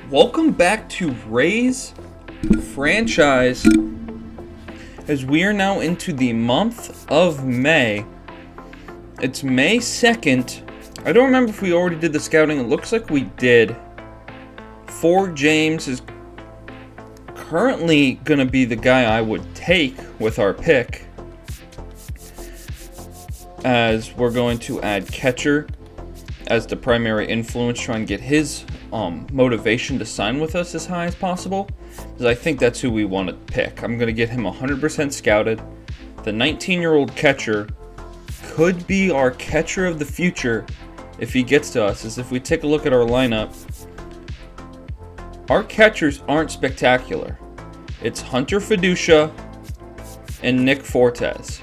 Welcome back to Ray's franchise, as we are now into the month of May. It's May 2nd. I don't remember if we already did the scouting. It looks like we did. Ford James is currently going to be the guy I would take with our pick, as we're going to add catcher as the primary influence, try and get his motivation to sign with us as high as possible, because I think that's who we want to pick. I'm going to get him 100% scouted. The 19-year-old catcher could be our catcher of the future if he gets to us. As if we take a look at our lineup, our catchers aren't spectacular. It's Hunter Fiducia and Nick Fortes.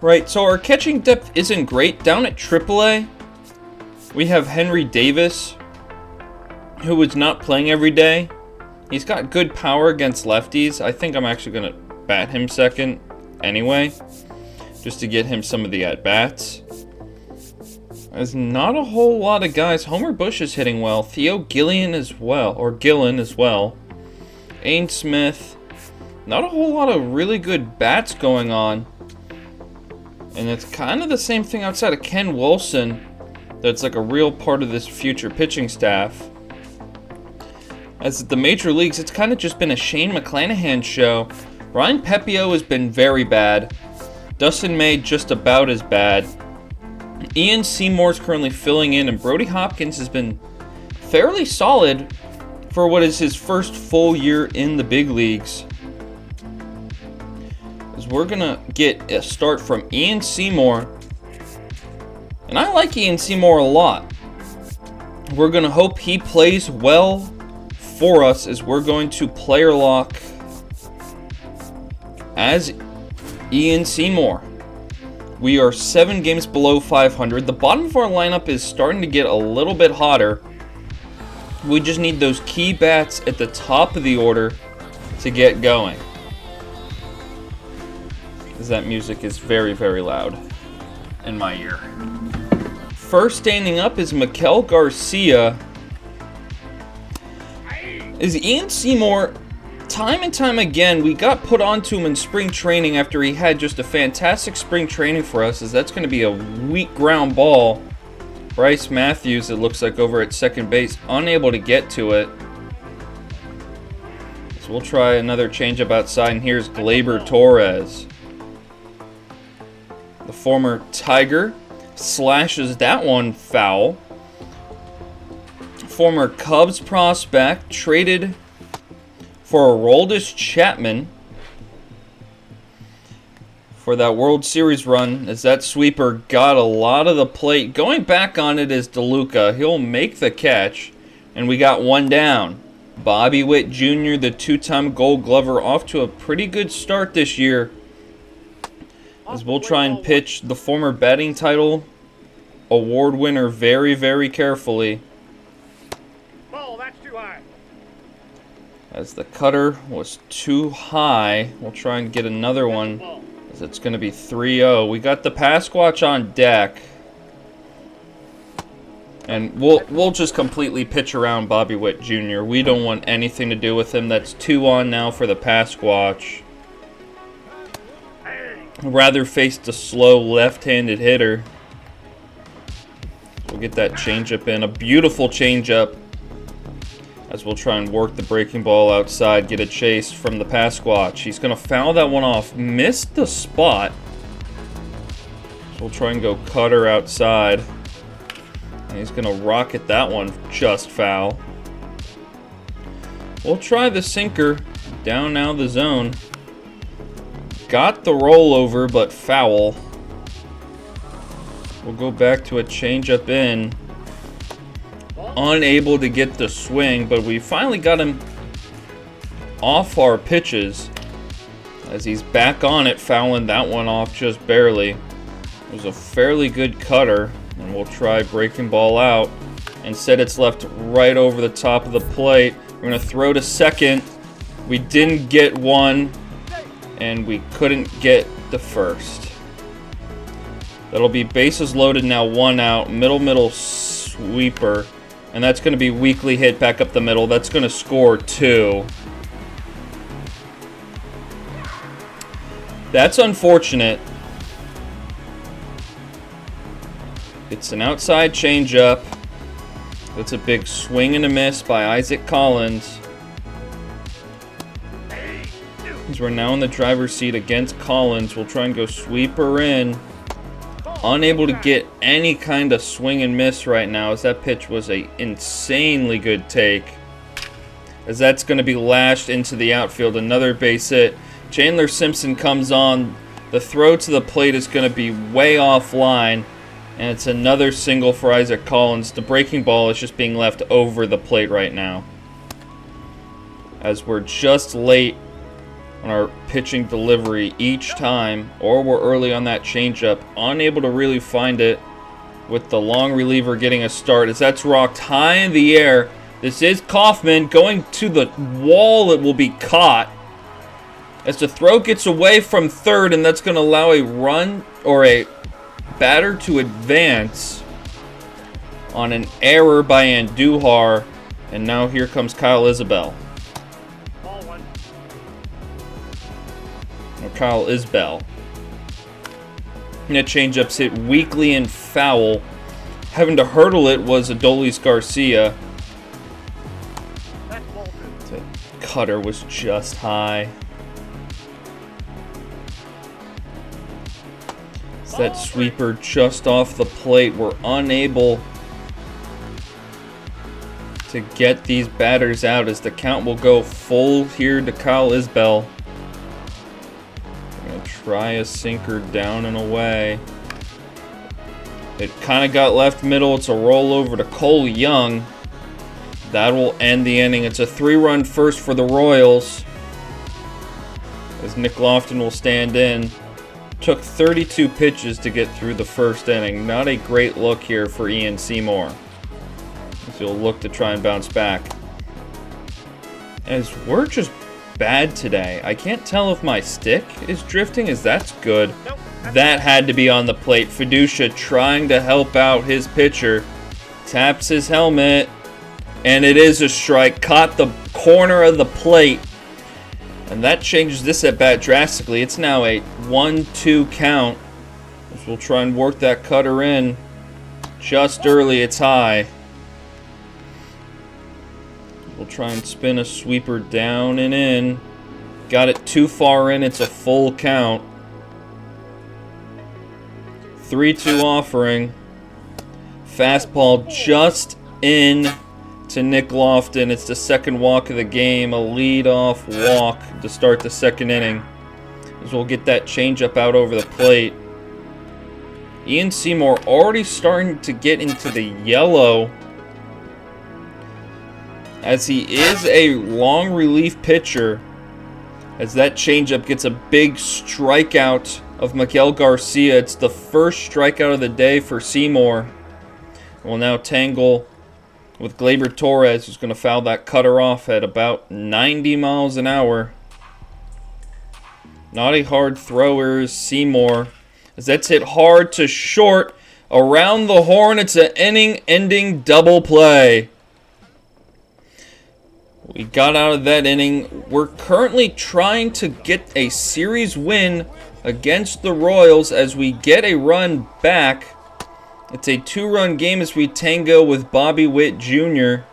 Right, so our catching depth isn't great. Down at AAA, we have Henry Davis, who is not playing every day. He's got good power against lefties. I think I'm actually going to bat him second anyway, just to get him some of the at-bats. There's not a whole lot of guys. Homer Bush is hitting well. Theo Gillen as well. Ain Smith. Not a whole lot of really good bats going on. And it's kind of the same thing outside of Ken Wilson. That's like a real part of this future pitching staff. As at the major leagues, it's kind of just been a Shane McClanahan show. Ryan Pepio has been very bad. Dustin May just about as bad. Ian Seymour's currently filling in, and Brody Hopkins has been fairly solid for what is his first full year in the big leagues. As we're gonna get a start from Ian Seymour. And I like Ian Seymour a lot. We're going to hope he plays well for us, as we're going to player lock as Ian Seymour. We are 7 games below 500. The bottom of our lineup is starting to get a little bit hotter. We just need those key bats at the top of the order to get going. As that music is very, very loud in my ear. First standing up is Maikel Garcia. Is Ian Seymour, time and time again, we got put onto him in spring training after he had just a fantastic spring training for us, as that's going to be a weak ground ball. Bryce Matthews, it looks like, over at second base, unable to get to it. So we'll try another changeup outside, and here's Gleyber Torres. The former Tiger slashes that one foul. Former Cubs prospect traded for Aroldis Chapman for that World Series run, as that sweeper got a lot of the plate. Going back on it is DeLuca. He'll make the catch, and we got one down. Bobby Witt Jr., the 2-time Gold Glover, off to a pretty good start this year, as we'll try and pitch the former batting title award winner very, very carefully. Ball, that's too high. As the cutter was too high, we'll try and get another one, as it's going to be 3-0. We got the Pasquatch on deck. And we'll just completely pitch around Bobby Witt Jr. We don't want anything to do with him. That's 2 on now for the Pasquatch. Rather face the slow left-handed hitter. We'll get that changeup in. A beautiful changeup, as we'll try and work the breaking ball outside, get a chase from the Pasquatch. He's going to foul that one off. Missed the spot. So we'll try and go cutter outside. And he's going to rocket that one just foul. We'll try the sinker. Down now the zone. Got the rollover, but foul. We'll go back to a changeup in. Unable to get the swing, but we finally got him off our pitches, as he's back on it, fouling that one off just barely. It was a fairly good cutter, and we'll try breaking ball out. Instead, it's left right over the top of the plate. We're going to throw to second. We didn't get one, and we couldn't get the first. That'll be bases loaded now, 1 out. Middle sweeper. And that's going to be weakly hit back up the middle. That's going to score 2. That's unfortunate. It's an outside changeup. That's a big swing and a miss by Isaac Collins. As we're now in the driver's seat against Collins, we'll try and go sweeper in. Unable to get any kind of swing and miss right now, as that pitch was a insanely good take. As that's going to be lashed into the outfield. Another base hit. Chandler Simpson comes on. The throw to the plate is going to be way offline. And it's another single for Isaac Collins. The breaking ball is just being left over the plate right now. As we're just late on our pitching delivery each time, or we're early on that changeup, unable to really find it with the long reliever getting a start. As that's rocked high in the air. This is Kaufman going to the wall. It will be caught. As the throw gets away from third, and that's going to allow a run or a batter to advance on an error by Andujar. And now here comes Kyle Isbell. Ball 1. Or Kyle Isbell. And that changeup's hit weakly and foul. Having to hurdle it was Adolis Garcia. That's ball 2. The cutter was just high. That sweeper just off the plate. We're unable to get these batters out, as the count will go full here to Kyle Isbell. Gonna try a sinker down and away. It kind of got left middle. It's a rollover to Cole Young. That will end the inning. It's a 3-run first for the Royals, as Nick Lofton will stand in. Took 32 pitches to get through the first inning. Not a great look here for Ian Seymour, as he'll look to try and bounce back. As we're just bad today. I can't tell if my stick is drifting, as that's good. That had to be on the plate. Fiducia trying to help out his pitcher. Taps his helmet, and it is a strike. Caught the corner of the plate. And that changes this at bat drastically. It's now a 1-2 count. As we'll try and work that cutter in just early. It's high. We'll try and spin a sweeper down and in. Got it too far in. It's a full count. 3-2 offering. Fastball just in to Nick Lofton. It's the second walk of the game, a lead-off walk to start the second inning. As we'll get that changeup out over the plate. Ian Seymour already starting to get into the yellow, as he is a long relief pitcher. As that changeup gets a big strikeout of Miguel Garcia. It's the first strikeout of the day for Seymour. We'll now tangle with Gleyber Torres, who's going to foul that cutter off at about 90 miles an hour. Not a hard thrower is Seymour, as that's hit hard to short. Around the horn, it's an inning-ending double play. We got out of that inning. We're currently trying to get a series win against the Royals as we get a run back. It's a 2-run game as we tango with Bobby Witt Jr.,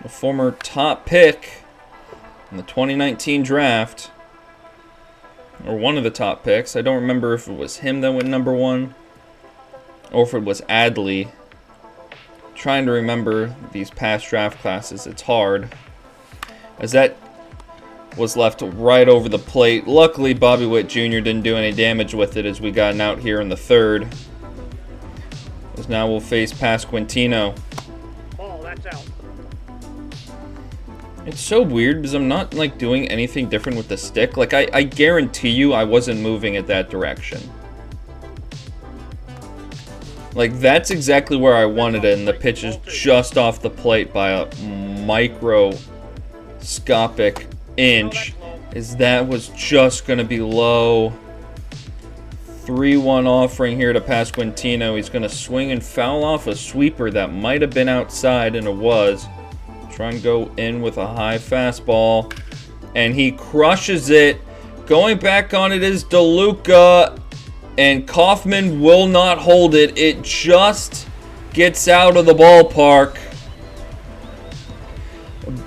the former top pick in the 2019 draft. Or one of the top picks. I don't remember if it was him that went number 1 or if it was Adley. Trying to remember these past draft classes. It's hard, as that was left right over the plate. Luckily, Bobby Witt Jr. didn't do any damage with it as we got out here in the third. As now we'll face Pasquantino. Ball, that's out. It's so weird because I'm not like doing anything different with the stick. Like I guarantee you I wasn't moving it that direction. Like that's exactly where I wanted it, and the pitch is just off the plate by a microscopic inch. Is that was just going to be low. 3-1 offering here to Pasquantino. He's going to swing and foul off a sweeper that might have been outside, and it was. Try and go in with a high fastball. And he crushes it. Going back on it is DeLuca. And Kaufman will not hold it. It just gets out of the ballpark.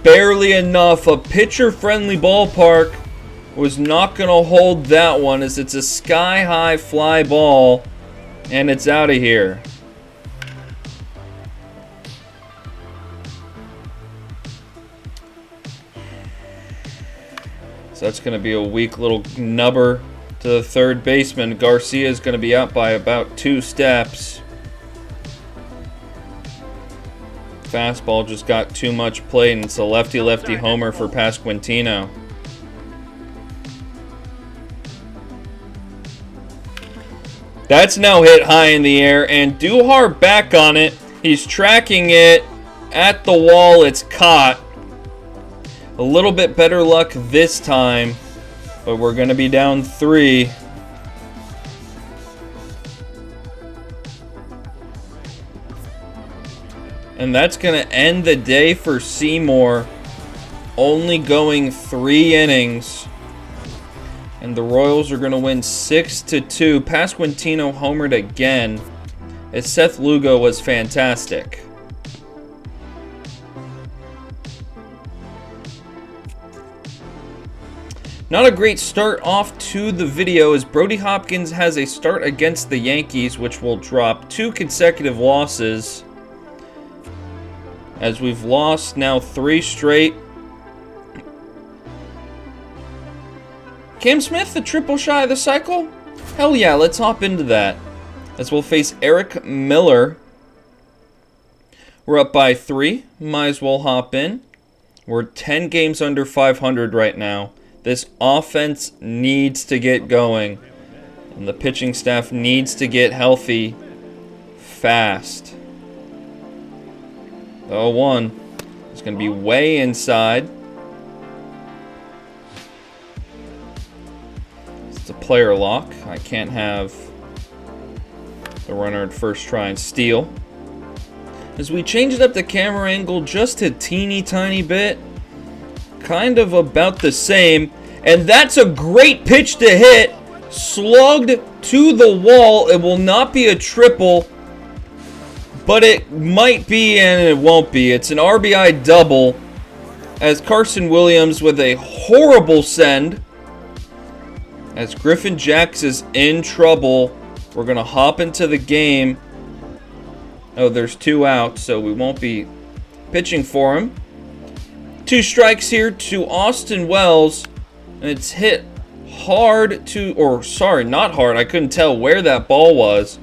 Barely enough. A pitcher-friendly ballpark was not going to hold that one, as it's a sky-high fly ball. And it's out of here. So that's going to be a weak little nubber to the third baseman. Garcia is going to be out by about 2 steps. Fastball just got too much play, and it's a lefty-lefty homer for Pasquantino. That's now hit high in the air, and Duhar back on it. He's tracking it at the wall. It's caught. A little bit better luck this time, but we're going to be down 3. And that's going to end the day for Seymour, only going 3 innings. And the Royals are going to win 6-2. Pasquantino homered again, as Seth Lugo was fantastic. Not a great start off to the video, as Brody Hopkins has a start against the Yankees, which will drop 2 consecutive losses, as we've lost now 3 straight. Cam Smith, the triple shy of the cycle? Hell yeah, let's hop into that, as we'll face Eric Miller. We're up by 3. Might as well hop in. We're 10 games under 500 right now. This offense needs to get going, and the pitching staff needs to get healthy fast. The 0-1 is going to be way inside. It's a player lock. I can't have the runner at first try and steal. As we change it up the camera angle just a teeny tiny bit, kind of about the same, and that's a great pitch to hit, slugged to the wall. It will not be a triple, but it might be and it won't be. It's an RBI double, as Carson Williams with a horrible send, as Griffin Jacks is in trouble. We're going to hop into the game. Oh, there's 2 outs, so we won't be pitching for him. 2 strikes here to Austin Wells, and it's hit hard to, or sorry, not hard. I couldn't tell where that ball was.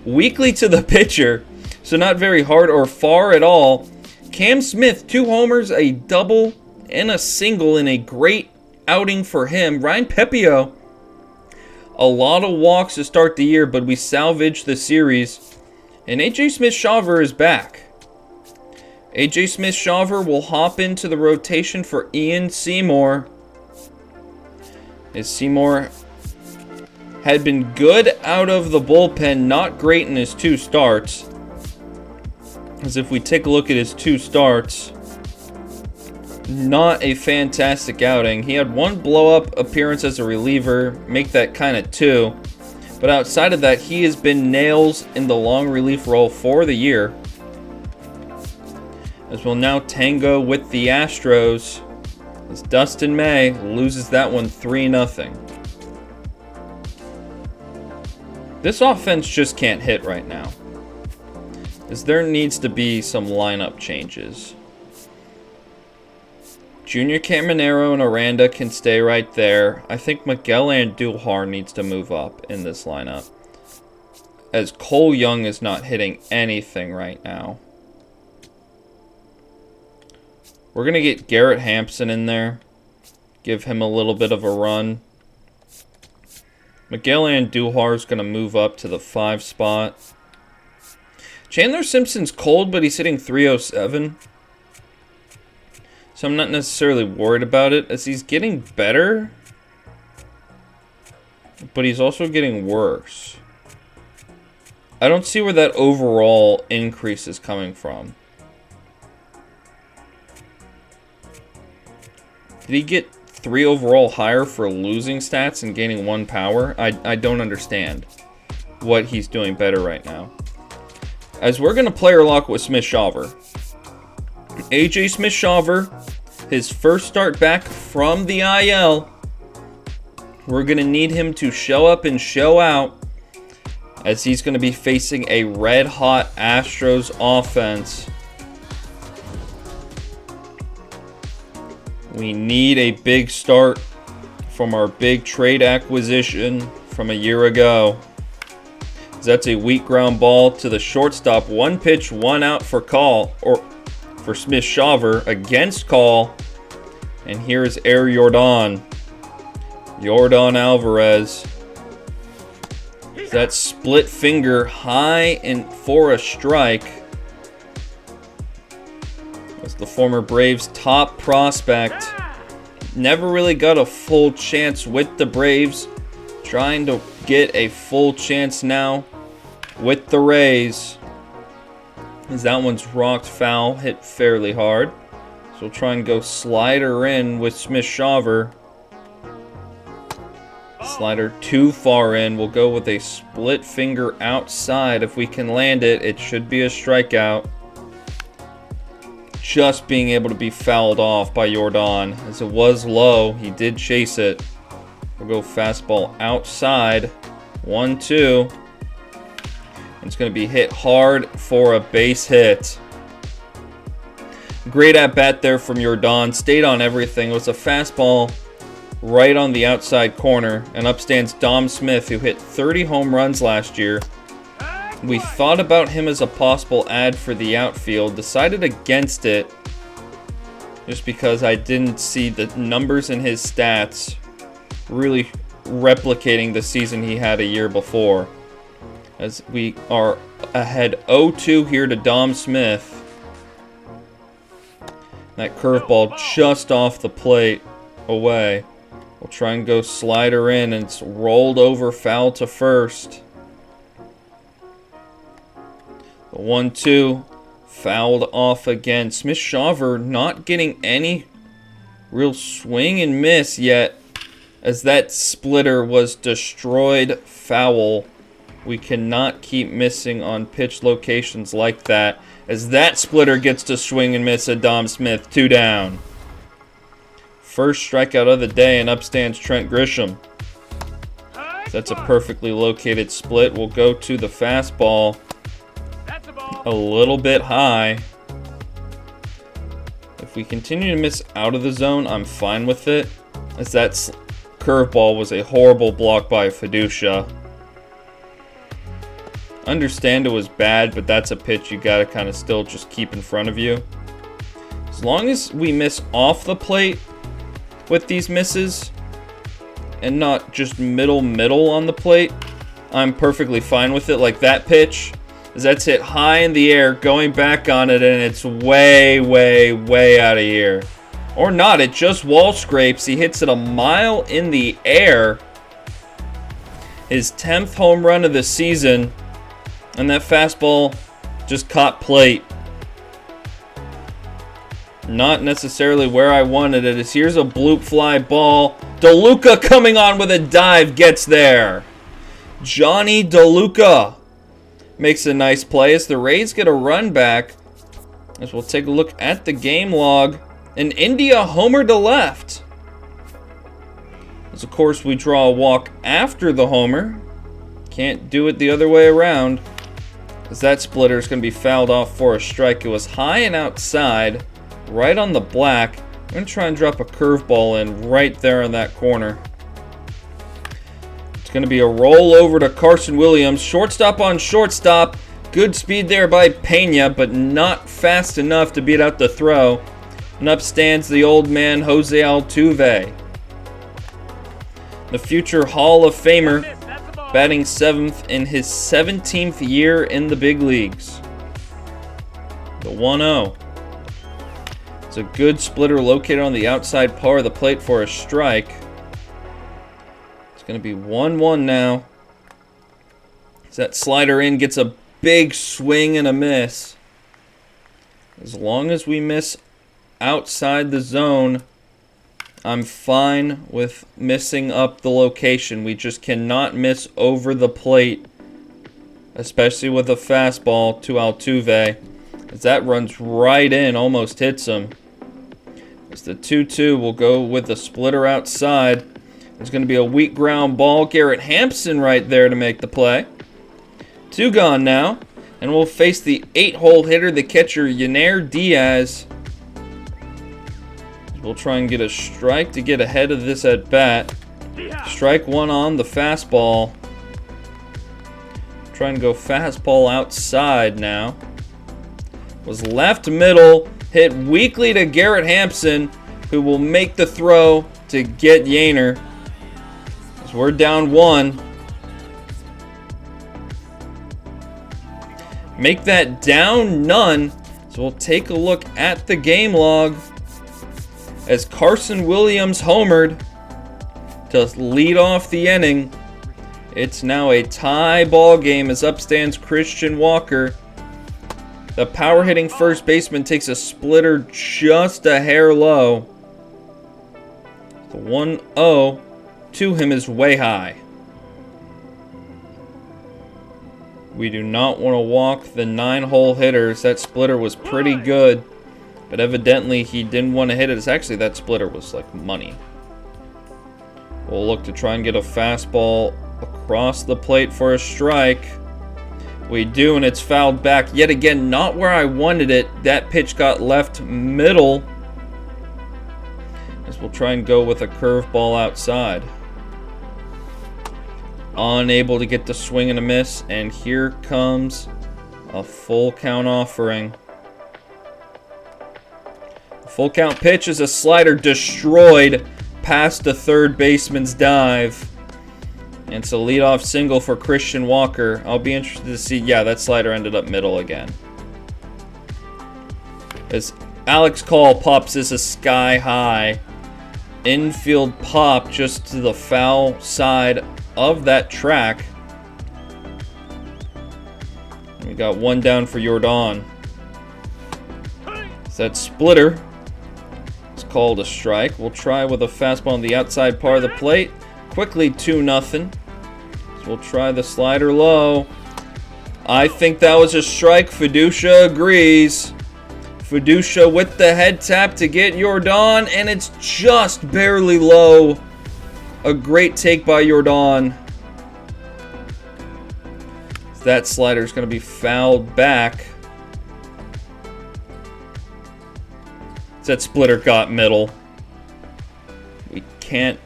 Weakly to the pitcher, so not very hard or far at all. Cam Smith, 2 homers, a double, and a single in a great outing for him. Ryan Pepio, a lot of walks to start the year, but we salvaged the series. And A.J. Smith-Shawver is back. A.J. Smith-Shawver will hop into the rotation for Ian Seymour. As Seymour had been good out of the bullpen, not great in his 2 starts. As if we take a look at his 2 starts, not a fantastic outing. He had 1 blow-up appearance as a reliever, make that kind of 2. But outside of that, he has been nails in the long relief role for the year. As we'll now tango with the Astros, as Dustin May loses that one 3-0. This offense just can't hit right now, as there needs to be some lineup changes. Junior Caminero and Aranda can stay right there. I think Miguel Andujar needs to move up in this lineup, as Cole Young is not hitting anything right now. We're going to get Garrett Hampson in there, give him a little bit of a run. Miguel Andujar is going to move up to the 5 spot. Chandler Simpson's cold, but he's hitting .307. So I'm not necessarily worried about it, as he's getting better. but he's also getting worse. I don't see where that overall increase is coming from. Did he get 3 overall higher for losing stats and gaining 1 power? I don't understand what he's doing better right now. As we're going to player lock with Smith-Shawver. AJ Smith-Shawver, his first start back from the IL. We're going to need him to show up and show out, as he's going to be facing a red-hot Astros offense. We need a big start from our big trade acquisition from a year ago. That's a weak ground ball to the shortstop. 1 pitch, 1 out for Call, or for Smith-Shawver against Call. And here's Air Yordan Alvarez. That split finger high and for a strike. As the former Braves top prospect. Never really got a full chance with the Braves. Trying to get a full chance now with the Rays. As that one's rocked foul, hit fairly hard. So we'll try and go slider in with Smith-Shawver. Slider too far in. We'll go with a split finger outside. If we can land it, it should be a strikeout. Just being able to be fouled off by Yordan. As it was low, he did chase it. We'll go fastball outside. 1-2. It's going to be hit hard for a base hit. Great at bat there from Yordan. Stayed on everything. It was a fastball right on the outside corner. And up stands Dom Smith, who hit 30 home runs last year. We thought about him as a possible add for the outfield. Decided against it. Just because I didn't see the numbers in his stats really replicating the season he had a year before. As we are ahead 0-2 here to Dom Smith. That curveball just off the plate away. We'll try and go slider in, and it's rolled over foul to first. The 1-2 fouled off again. Smith-Shawver not getting any real swing and miss yet, as that splitter was destroyed foul. We cannot keep missing on pitch locations like that, as that splitter gets to swing and miss at Dom Smith. 2 down. First strikeout of the day, and up stands Trent Grisham. That's a perfectly located split. We'll go to the fastball. A little bit high. If we continue to miss out of the zone, I'm fine with it, as that curveball was a horrible block by Fiducia. Understand it was bad, but that's a pitch you gotta kind of still just keep in front of you. As long as we miss off the plate with these misses and not just middle on the plate, I'm perfectly fine with it. Like that pitch, as that's hit high in the air, going back on it, and it's way out of here. Or not, it just wall scrapes. He hits it a mile in the air. His 10th home run of the season. And that fastball just caught plate. Not necessarily where I wanted it. Here's a bloop fly ball. DeLuca coming on with a dive, gets there. Johnny DeLuca makes a nice play as the Rays get a run back. As we'll take a look at the game log. And India homered to left. As of course we draw a walk after the homer. Can't do it the other way around. As that splitter is going to be fouled off for a strike. It was high and outside, right on the black. I'm going to try and drop a curveball in right there in that corner. It's going to be a roll over to Carson Williams. Shortstop on shortstop. Good speed there by Pena, but not fast enough to beat out the throw. And up stands the old man, Jose Altuve. The future Hall of Famer, batting 7th in his 17th year in the big leagues. The 1-0. It's a good splitter located on the outside part of the plate for a strike. It's going to be 1-1 now. As that slider in gets a big swing and a miss. As long as we miss outside the zone, I'm fine with missing up the location. We just cannot miss over the plate, especially with a fastball to Altuve, as that runs right in, almost hits him. As the 2-2 will go with the splitter outside. There's going to be a weak ground ball. Garrett Hampson right there to make the play. 2 gone now. And we'll face the 8-hole hitter, the catcher, Yainer Diaz. We'll try and get a strike to get ahead of this at bat. Strike 1 on the fastball. Try and go fastball outside now. Was left middle. Hit weakly to Garrett Hampson, who will make the throw to get Yainer. As we're down 1. Make that down none. So we'll take a look at the game log. As Carson Williams homered to lead off the inning. It's now a tie ball game as up stands Christian Walker. The power hitting first baseman takes a splitter just a hair low. The 1-0 to him is way high. We do not want to walk the 9-hole hitters. That splitter was pretty good, but evidently he didn't want to hit it. It's actually, that splitter was like money. We'll look to try and get a fastball across the plate for a strike. We do, and it's fouled back yet again, not where I wanted it. That pitch got left middle. As we'll try and go with a curveball outside. Unable to get the swing and a miss, and here comes a full count offering. The full count pitch is a slider destroyed past the third baseman's dive. And it's a leadoff single for Christian Walker. I'll be interested to see. Yeah, that slider ended up middle again. As Alex Call pops this a sky high. Infield pop just to the foul side of that track. And we got 1 down for Jordan. So that splitter is called a strike. We'll try with a fastball on the outside part of the plate. Quickly 2-0. So we'll try the slider low. I think that was a strike. Fiducia agrees. Fiducia with the head tap to get Jordan, and it's just barely low. A great take by Jordan. That slider is going to be fouled back. That splitter got middle. We can't.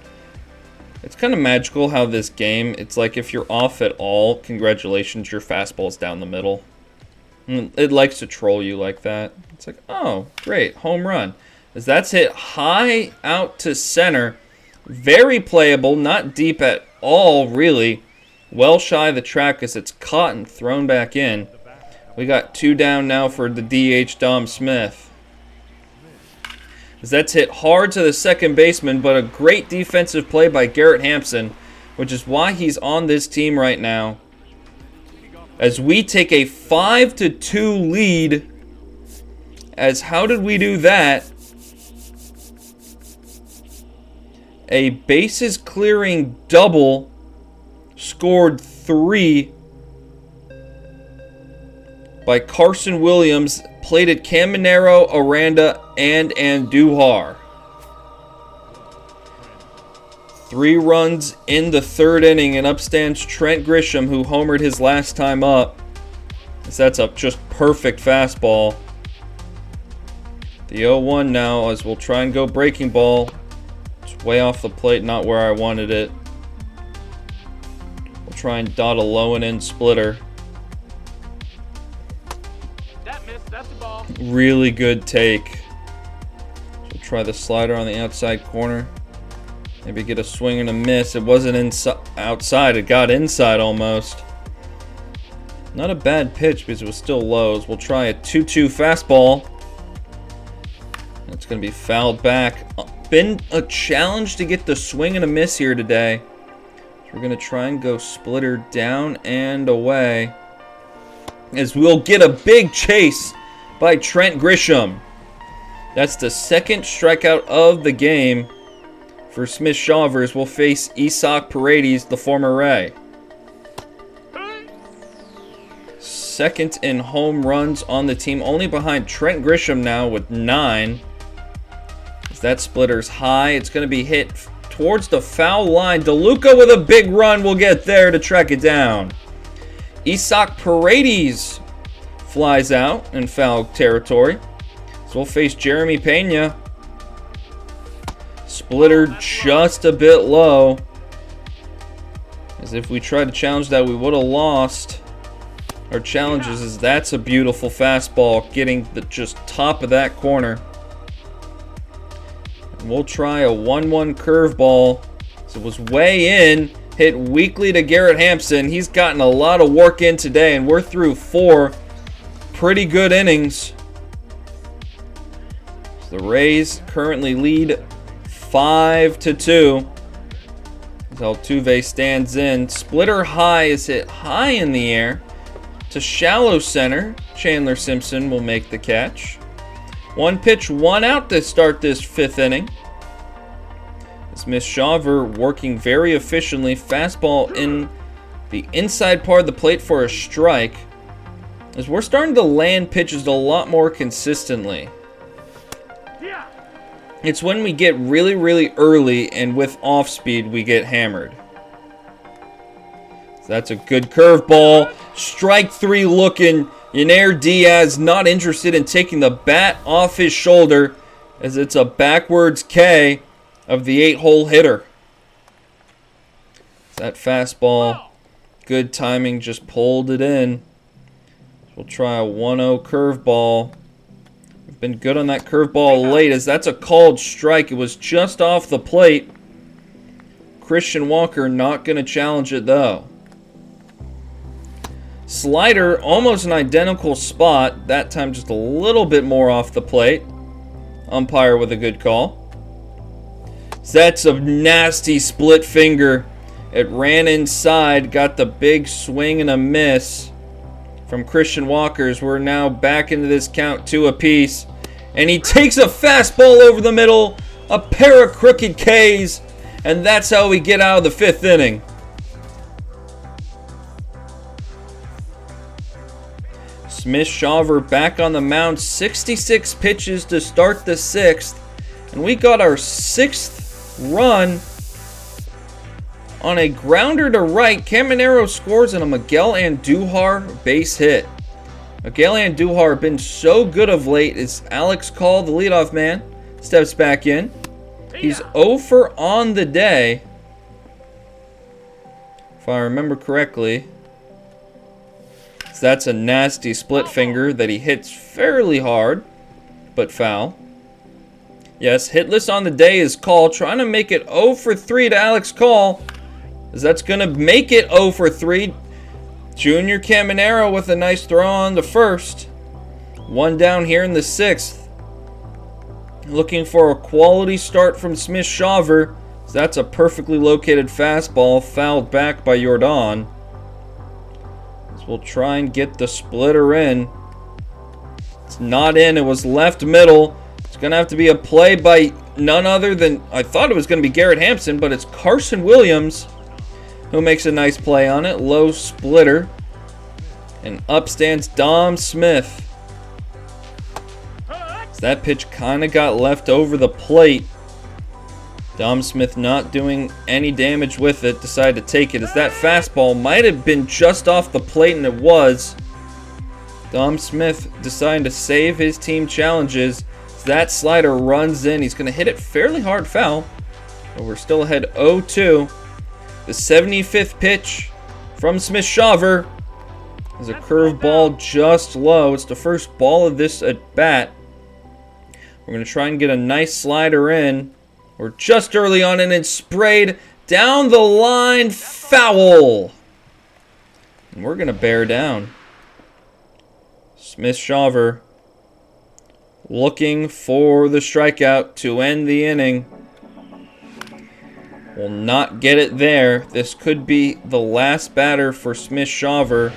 It's kind of magical how this game, it's like if you're off at all, congratulations, your fastball's down the middle. It likes to troll you like that. It's like, oh, great, home run. As that's hit high out to center. Very playable, not deep at all, really. Well shy of the track as it's caught and thrown back in. We got 2 down now for the DH Dom Smith. As that's hit hard to the second baseman, but a great defensive play by Garrett Hampson, which is why he's on this team right now. As we take a 5-2 lead. As how did we do that? A bases clearing double, scored 3 by Carson Williams, plated Caminero, Aranda, and Andujar. 3 runs in the 3rd inning, and up stands Trent Grisham, who homered his last time up. That's a just perfect fastball. The 0-1 now, as we'll try and go breaking ball. It's way off the plate, not where I wanted it. We'll try and dot a low and in splitter. That missed. That's the ball. Really good take. We'll try the slider on the outside corner. Maybe get a swing and a miss. It wasn't outside. It got inside almost. Not a bad pitch because it was still low. We'll try a 2-2 fastball. It's going to be fouled back. Been a challenge to get the swing and a miss here today. We're going to try and go splitter down and away, as we'll get a big chase by Trent Grisham. That's the second strikeout of the game for Smith Shavers. Will face Isak Paredes, the former Ray. Second in home runs on the team, only behind Trent Grisham now with 9. As that splitter's high, it's going to be hit towards the foul line. DeLuca with a big run will get there to track it down. Isak Paredes flies out in foul territory. So we'll face Jeremy Pena. Splitter just a bit low. As if we tried to challenge that, we would have lost. Our challenges is that's a beautiful fastball, getting the just top of that corner. And we'll try a 1-1 curveball. So it was way in, hit weakly to Garrett Hampson. He's gotten a lot of work in today, and we're through 4 pretty good innings. So the Rays currently lead 5-2. As Altuve stands in. Splitter high is hit high in the air to shallow center. Chandler Simpson will make the catch. 1 pitch, 1 out to start this 5th inning. Smith Shaver working very efficiently. Fastball in the inside part of the plate for a strike. As we're starting to land pitches a lot more consistently. It's when we get really, really early and with off speed we get hammered. So that's a good curveball. Strike 3 looking. Yanair Diaz not interested in taking the bat off his shoulder, as it's a backwards K of the 8-hole hitter. That fastball, good timing, just pulled it in. We'll try a 1-0 curveball. We've been good on that curveball late, as that's a called strike. It was just off the plate. Christian Walker not going to challenge it though. Slider, almost an identical spot. That time just a little bit more off the plate. Umpire with a good call. That's a nasty split finger. It ran inside, got the big swing and a miss from Christian Walker's. We're now back into this count 2 apiece. And he takes a fastball over the middle. A pair of crooked Ks. And that's how we get out of the 5th inning. Smith Shaver back on the mound. 66 pitches to start the 6th. And we got our 6th run on a grounder to right. Caminero scores on a Miguel Andujar base hit. Miguel Andujar been so good of late as Alex Call, the leadoff man, steps back in. He's 0 for on the day, if I remember correctly. So that's a nasty split finger that he hits fairly hard, but foul. Yes, hitless on the day is Call, trying to make it 0 for 3 to Alex Call, as that's going to make it 0 for 3. Junior Caminero with a nice throw on the 1st. 1 down here in the 6th. Looking for a quality start from Smith Shaver. That's a perfectly located fastball fouled back by Jordan. So we'll try and get the splitter in. It's not in. It was left middle. It's going to have to be a play by none other than, I thought it was going to be Garrett Hampson, but it's Carson Williams who makes a nice play on it. Low splitter. And up stands Dom Smith. So that pitch kind of got left over the plate. Dom Smith not doing any damage with it. Decided to take it, as that fastball might have been just off the plate, and it was. Dom Smith deciding to save his team challenges. So that slider runs in. He's going to hit it fairly hard foul. But we're still ahead 0-2. The 75th pitch from Smith Shaver is a curveball just low. It's the first ball of this at bat. We're going to try and get a nice slider in. We're just early on, and it's sprayed down the line, foul. And we're going to bear down. Smith Shaver looking for the strikeout to end the inning. Will not get it there. This could be the last batter for Smith-Shawver.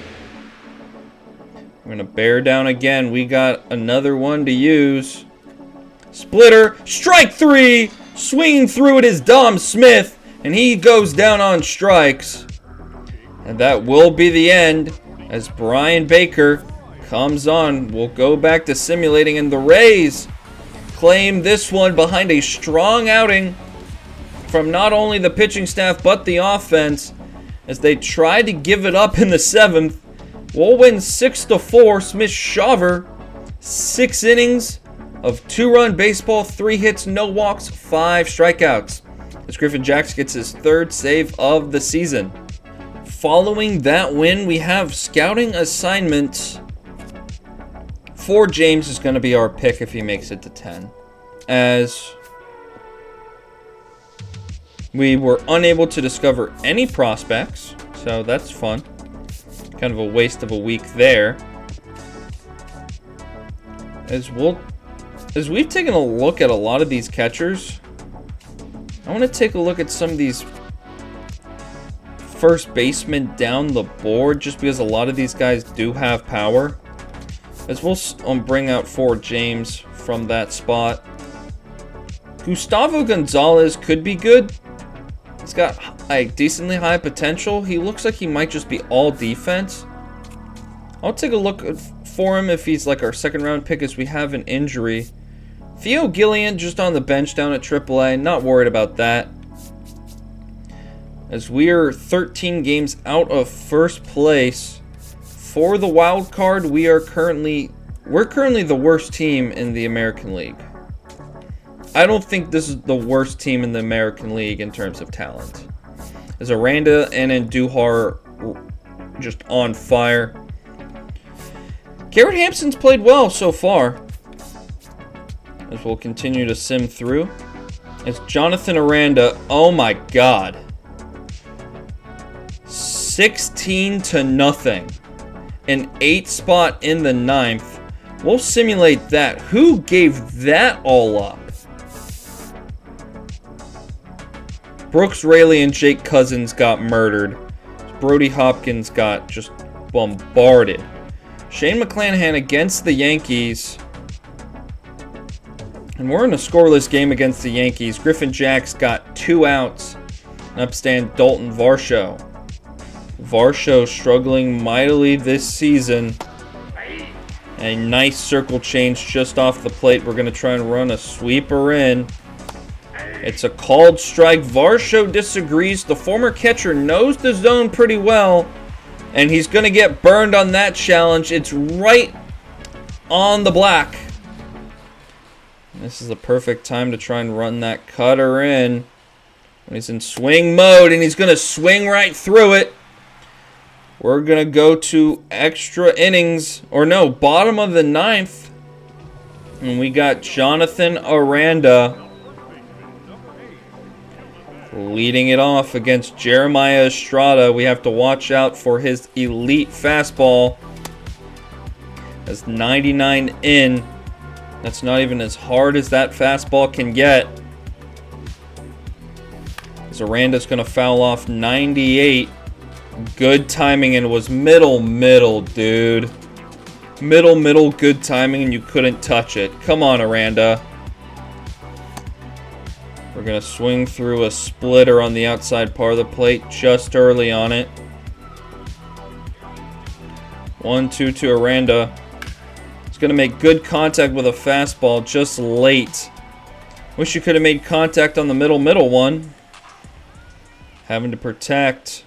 We're going to bear down again. We got another one to use. Splitter. Strike 3. Swinging through it is Dom Smith. And he goes down on strikes. And that will be the end as Brian Baker comes on. We'll go back to simulating. And the Rays claim this one behind a strong outing from not only the pitching staff but the offense as they try to give it up in the 7th. We'll win 6-4. Smith-Shawver, 6 innings of 2-run baseball, 3 hits, no walks, 5 strikeouts. As Griffin Jax gets his 3rd save of the season. Following that win, we have scouting assignment for James is going to be our pick if he makes it to 10. As we were unable to discover any prospects, so that's fun. Kind of a waste of a week there. As we've taken a look at a lot of these catchers, I want to take a look at some of these first basemen down the board, just because a lot of these guys do have power. As we'll bring out for James from that spot. Gustavo Gonzalez could be good. He's got a decently high potential. He looks like he might just be all defense. I'll take a look for him if he's like our 2nd round pick as we have an injury. Theo Gillian just on the bench down at AAA. Not worried about that. As we're 13 games out of first place. For the wild card, we're currently the worst team in the American League. I don't think this is the worst team in the American League in terms of talent. As Aranda and Andujar just on fire. Garrett Hampson's played well so far. As we'll continue to sim through. As Jonathan Aranda, oh my god. 16-0. An 8 spot in the 9th. We'll simulate that. Who gave that all up? Brooks Raley and Jake Cousins got murdered. Brody Hopkins got just bombarded. Shane McClanahan against the Yankees. And we're in a scoreless game against the Yankees. Griffin Jax got 2 outs. And upstand Dalton Varsho. Varsho struggling mightily this season. A nice circle change just off the plate. We're going to try and run a sweeper in. It's a called strike. Varsho disagrees. The former catcher knows the zone pretty well. And he's going to get burned on that challenge. It's right on the black. This is the perfect time to try and run that cutter in. When he's in swing mode, and he's going to swing right through it. We're going to go to extra innings. Or no, bottom of the 9th. And we got Jonathan Aranda leading it off against Jeremiah Estrada. We have to watch out for his elite fastball. That's 99 in. That's not even as hard as that fastball can get. As Aranda's going to foul off 98. Good timing, and it was middle, dude. Middle, good timing, and you couldn't touch it. Come on, Aranda. We're going to swing through a splitter on the outside part of the plate just early on it. 1-2 to Aranda. He's going to make good contact with a fastball just late. Wish you could have made contact on the middle one. Having to protect.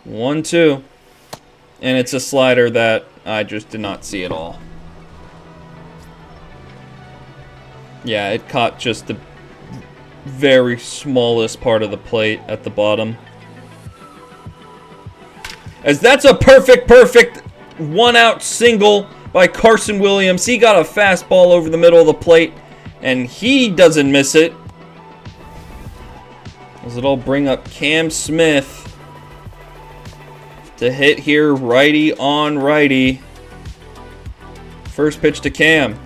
1-2. And it's a slider that I just did not see at all. Yeah, it caught just the very smallest part of the plate at the bottom. As that's a perfect 1-out single by Carson Williams. He got a fastball over the middle of the plate, and he doesn't miss it. As it'll bring up Cam Smith to hit here, righty on righty. First pitch to Cam.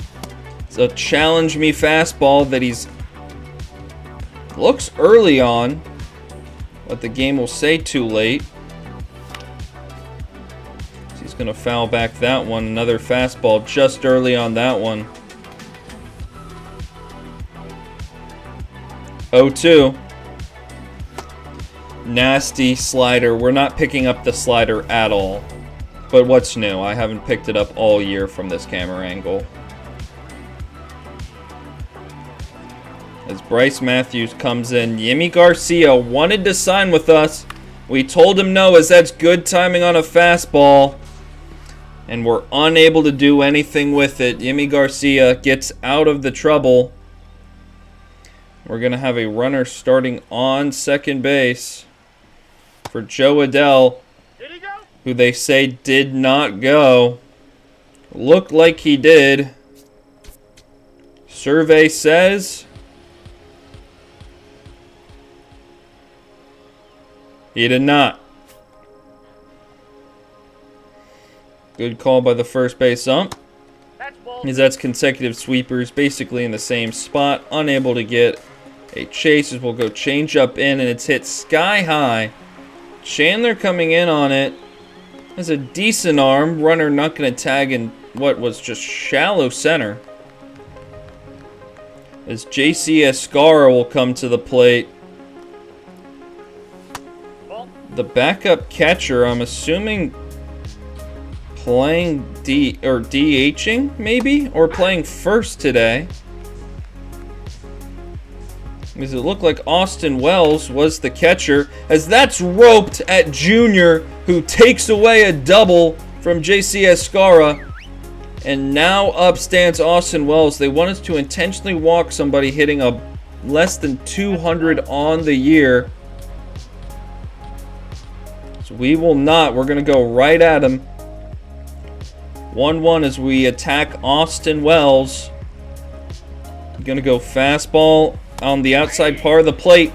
It's a challenge me fastball that he's looks early on. But the game will say too late. He's going to foul back that one. Another fastball just early on that one. 0-2. Nasty slider. We're not picking up the slider at all. But what's new? I haven't picked it up all year from this camera angle. As Bryce Matthews comes in, Yimi Garcia wanted to sign with us. We told him no, as that's good timing on a fastball. And we're unable to do anything with it. Yimi Garcia gets out of the trouble. We're going to have a runner starting on second base for Joe Adell, who they say did not go. Looked like he did. Survey says he did not. Good call by the first base ump. That's consecutive sweepers, basically in the same spot. Unable to get a chase as we'll go change up in, and it's hit sky high. Chandler coming in on it. Has a decent arm. Runner not going to tag in what was just shallow center. As J.C. Escara will come to the plate. The backup catcher, I'm assuming, playing DHing maybe, or playing first today. Because it looked like Austin Wells was the catcher, as that's roped at Junior, who takes away a double from J.C. Escara. And now up stands Austin Wells. They want us to intentionally walk somebody hitting a less than 200 on the year. So we will not. We're going to go right at him. 1-1 as we attack Austin Wells. Going to go fastball on the outside part of the plate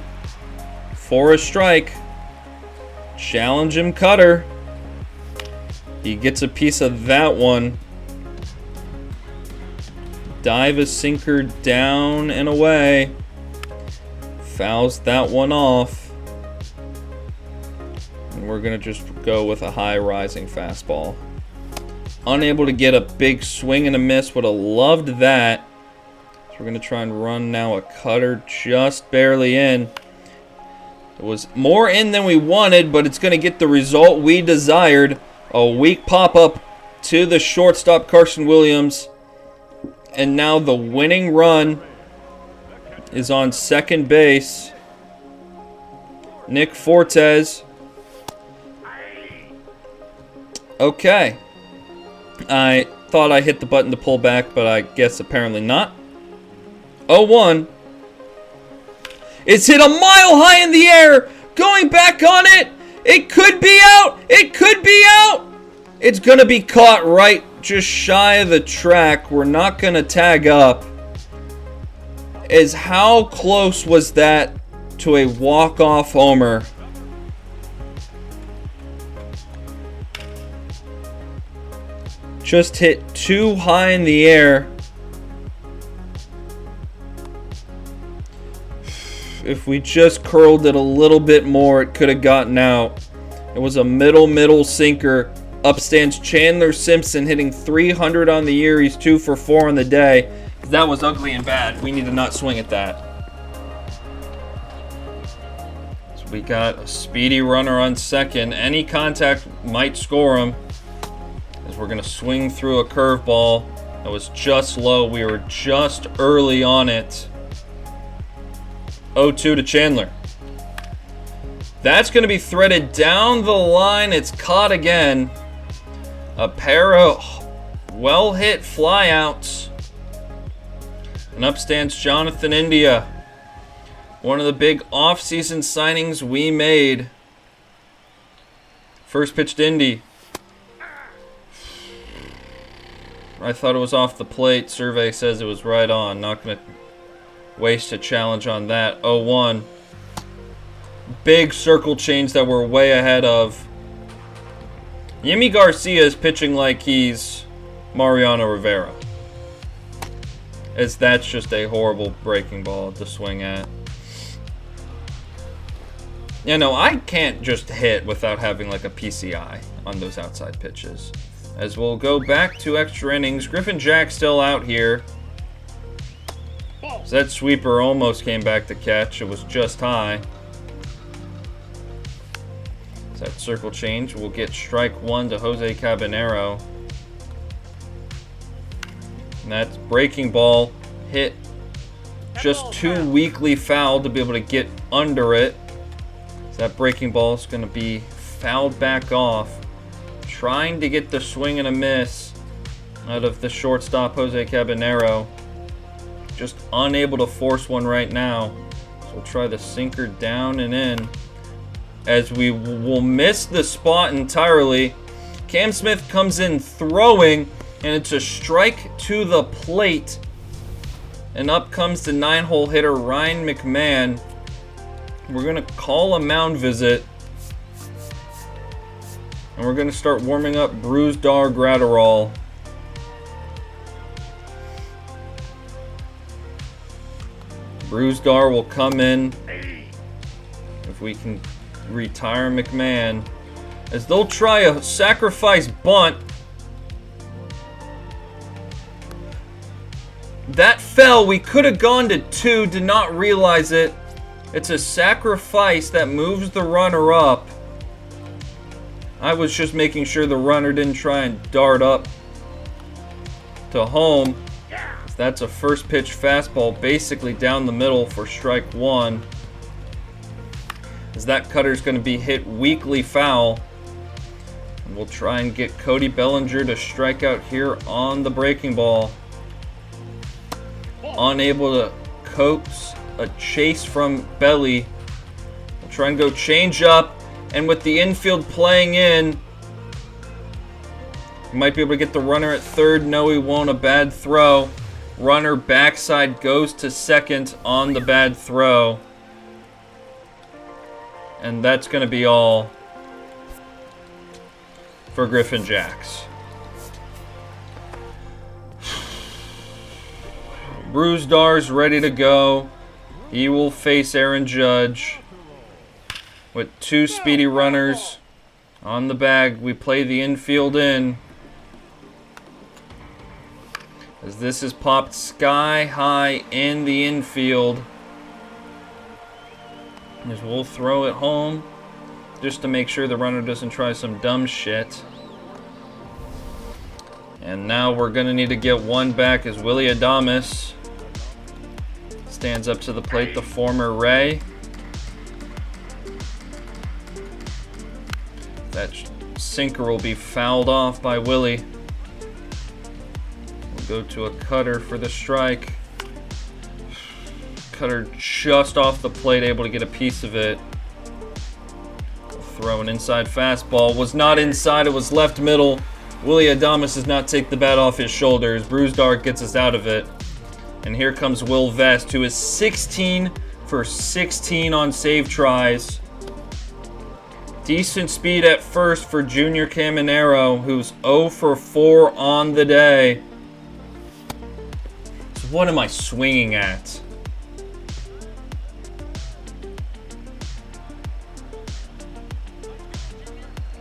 for a strike. Challenge him, cutter. He gets a piece of that one. Dive a sinker down and away. Fouls that one off. And we're going to just go with a high rising fastball. Unable to get a big swing and a miss. Would have loved that. So we're going to try and run now a cutter just barely in. It was more in than we wanted, but it's going to get the result we desired. A weak pop-up to the shortstop, Carson Williams. And now the winning run is on second base. Nick Fortes. Okay. I thought I hit the button to pull back, but I guess apparently not. 0-1. It's hit a mile high in the air. Going back on it. It could be out. It could be out. It's going to be caught right just shy of the track. We're not going to tag up. As how close was that to a walk-off homer? Just hit too high in the air. If we just curled it a little bit more, it could have gotten out. It was a middle sinker. Up stands Chandler Simpson, hitting 300 on the year. He's 2 for 4 on the day. That was ugly and bad. We need to not swing at that. So we got a speedy runner on second. Any contact might score him. As we're going to swing through a curveball that was just low. We were just early on it. 0-2 to Chandler. That's going to be threaded down the line. It's caught again. A pair of well-hit flyouts. And up stands Jonathan India. One of the big off-season signings we made. First pitch to Indy. I thought it was off the plate. Survey says it was right on. Not going to waste a challenge on that. 0-1. Big circle change that we're way ahead of. Yimi Garcia is pitching like he's Mariano Rivera. As that's just a horrible breaking ball to swing at. You know, I can't just hit without having like a PCI on those outside pitches. As we'll go back to extra innings. Griffin Jack still out here. So that sweeper almost came back to catch. It was just high. So that circle change will get strike one to Jose Cabanero. And that's breaking ball hit just too weakly fouled to be able to get under it. So that breaking ball is going to be fouled back off. Trying to get the swing and a miss out of the shortstop, Jose Cabanero. Just unable to force one right now. So we'll try the sinker down and in. As we will miss the spot entirely. Cam Smith comes in throwing, and it's a strike to the plate. And up comes the 9-hole hitter, Ryan McMahon. We're going to call a mound visit. And we're going to start warming up Brusdar Graterol. Brusdar will come in. If we can retire McMahon. As they'll try a sacrifice bunt. That fell. We could have gone to 2. Did not realize it. It's a sacrifice that moves the runner up. I was just making sure the runner didn't try and dart up to home. That's a first pitch fastball basically down the middle for strike one. As that cutter's going to be hit weakly foul. And we'll try and get Cody Bellinger to strike out here on the breaking ball. Unable to coax a chase from Belly. We'll try and go change up. And with the infield playing in, he might be able to get the runner at third. No, he won't. A bad throw. Runner backside goes to second on the bad throw. And that's going to be all for Griffin Jacks. Brusdar's ready to go. He will face Aaron Judge. With 2 speedy runners on the bag, we play the infield in. As this is popped sky high in the infield. As we'll throw it home just to make sure the runner doesn't try some dumb shit. And now we're going to need to get one back as Willie Adames stands up to the plate, the former Ray. That sinker will be fouled off by Willie. We'll go to a cutter for the strike. Cutter just off the plate, able to get a piece of it. We'll throw an inside fastball. Was not inside, it was left middle. Willie Adames does not take the bat off his shoulders. Brusdar gets us out of it. And here comes Will Vest, who is 16 for 16 on save tries. Decent speed at first for Junior Caminero, who's 0 for 4 on the day. So what am I swinging at?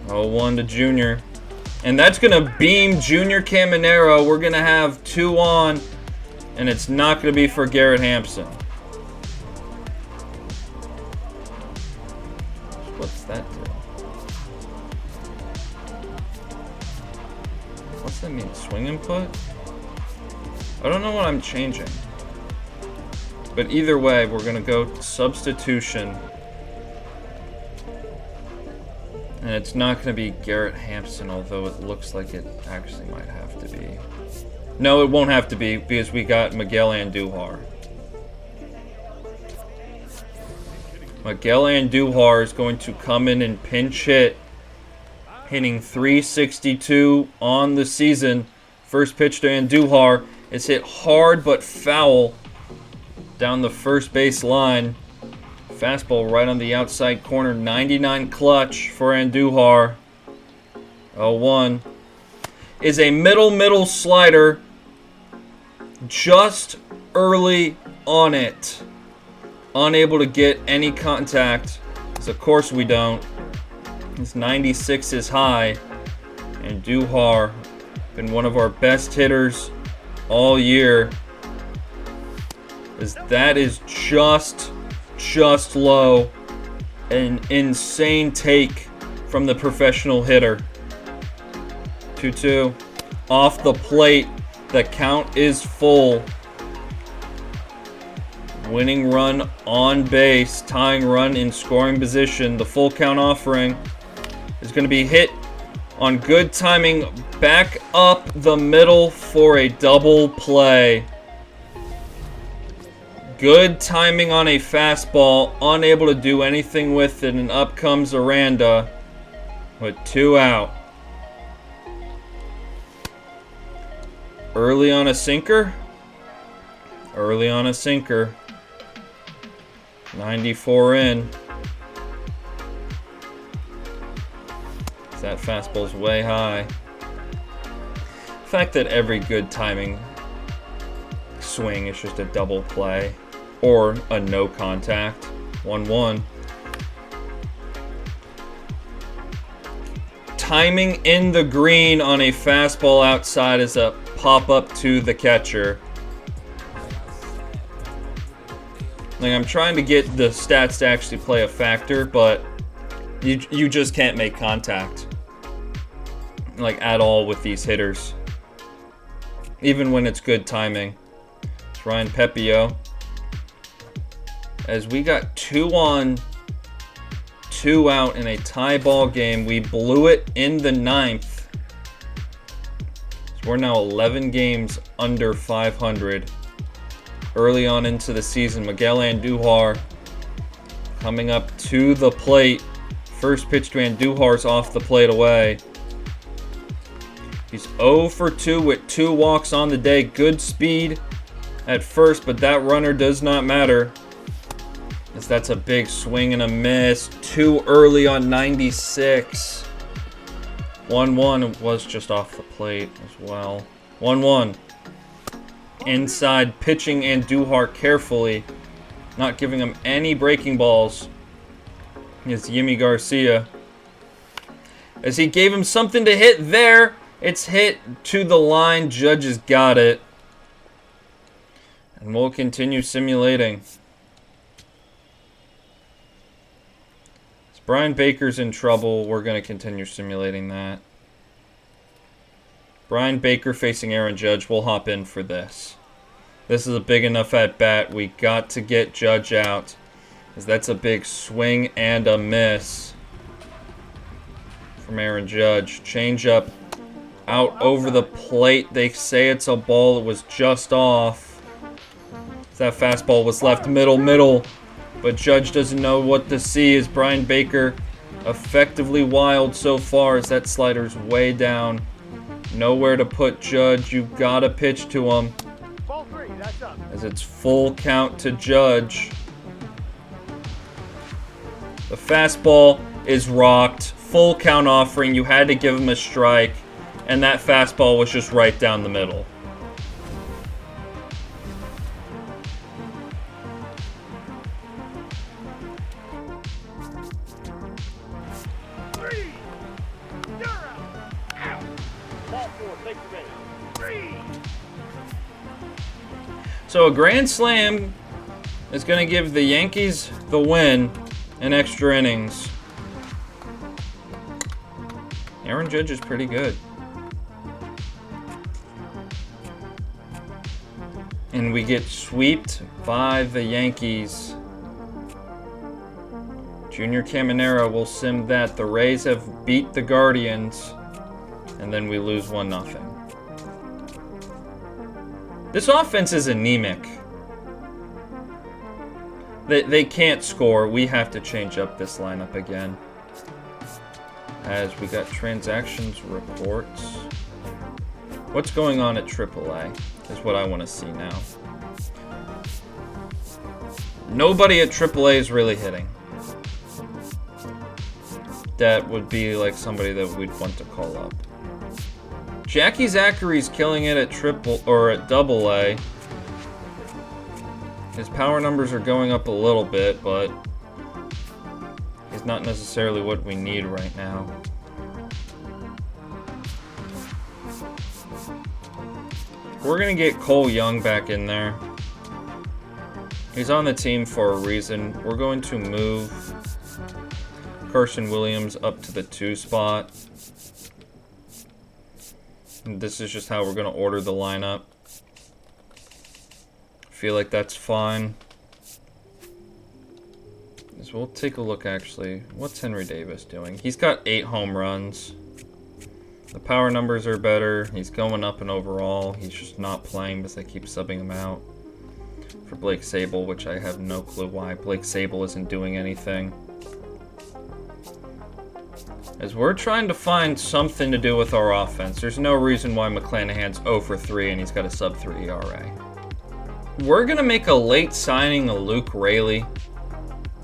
Oh, 1 to Junior. And that's going to beam Junior Caminero. We're going to have 2 on, and it's not going to be for Garrett Hampson. What's that do? What's that mean? Swing input? I don't know what I'm changing. But either way, we're going to go substitution. And it's not going to be Garrett Hampson, although it looks like it actually might have to be. No, it won't have to be, because we got Miguel Andujar. Miguel Andujar is going to come in and pinch hit, hitting .362 on the season. First pitch to Andujar is hit hard but foul down the first base line. Fastball right on the outside corner, 99 clutch for Andujar. 0-1 is a middle slider just early on it. Unable to get any contact 'Cause of course we don't. His 96 is high. And Duhar, been one of our best hitters all year. As that is just low. An insane take from the professional hitter. 2-2. Off the plate. The count is full. Winning run on base. Tying run in scoring position. The full count offering is going to be hit on good timing. Back up the middle for a double play. Good timing on a fastball. Unable to do anything with it. And up comes Aranda with 2 out. Early on a sinker. Early on a sinker. 94 in. That fastball's way high. The fact that every good timing swing is just a double play or a no contact. 1-1. Timing in the green on a fastball outside is a pop up to the catcher. Like, I'm trying to get the stats to actually play a factor, but you just can't make contact, like, at all with these hitters, even when it's good timing. It's Ryan Pepio. As we got 2 on, 2 out in a tie ball game. We blew it in the 9th. So we're now 11 games under 500. Early on into the season, Miguel Andujar coming up to the plate. First pitch to Andujar's off the plate away. He's 0 for 2 with 2 walks on the day. Good speed at first, but that runner does not matter, as that's a big swing and a miss. Too early on 96. 1-1 was just off the plate as well. 1-1. Inside pitching Andujar carefully, not giving him any breaking balls. Is Yimi Garcia. As he gave him something to hit there. It's hit to the line. Judge has got it. And we'll continue simulating. As Brian Baker's in trouble, we're going to continue simulating that. Brian Baker facing Aaron Judge. We'll hop in for this. This is a big enough at bat. We got to get Judge out, as that's a big swing and a miss from Aaron Judge. Changeup out over the plate. They say it's a ball. It was just off. That fastball was left middle. But Judge doesn't know what to see, as Brian Baker effectively wild so far, as that slider's way down. Nowhere to put Judge. You gotta pitch to him. Ball 3, that's up. As it's full count to Judge. The fastball is rocked. Full count offering. You had to give him a strike. And that fastball was just right down the middle. So a grand slam is going to give the Yankees the win in extra innings. Aaron Judge is pretty good. And we get swept by the Yankees. Junior Caminero will sim that. The Rays have beat the Guardians. And then we lose 1-0. This offense is anemic. They can't score. We have to change up this lineup again. As we got transactions reports. What's going on at AAA is what I want to see now. Nobody at AAA is really hitting. That would be like somebody that we'd want to call up. Jackie Zachary's killing it at AA. His power numbers are going up a little bit, but He's not necessarily what we need right now. We're going to get Cole Young back in there. He's on the team for a reason. We're going to move Carson Williams up to the 2 spot. And this is just how we're going to order the lineup. I feel like that's fine. So we'll take a look, actually. What's Henry Davis doing? He's got 8 home runs. The power numbers are better. He's going up in overall. He's just not playing because they keep subbing him out for Blake Sable, which I have no clue why Blake Sable isn't doing anything. As we're trying to find something to do with our offense, there's no reason why McClanahan's 0 for 3 and he's got a sub-3 ERA. We're going to make a late signing of Luke Raley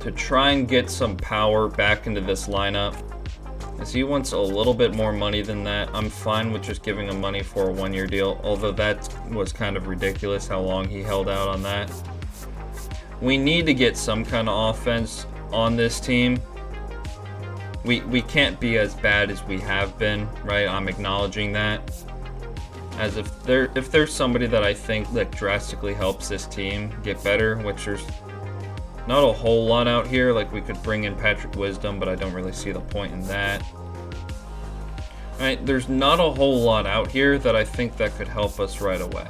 to try and get some power back into this lineup. As he wants a little bit more money than that, I'm fine with just giving him money for a 1-year deal, although that was kind of ridiculous how long he held out on that. We need to get some kind of offense on this team. We can't be as bad as we have been, right? I'm acknowledging that. As if there's somebody that I think that drastically helps this team get better, which there's not a whole lot out here. Like, we could bring in Patrick Wisdom, but I don't really see the point in that. Right, there's not a whole lot out here that I think that could help us right away.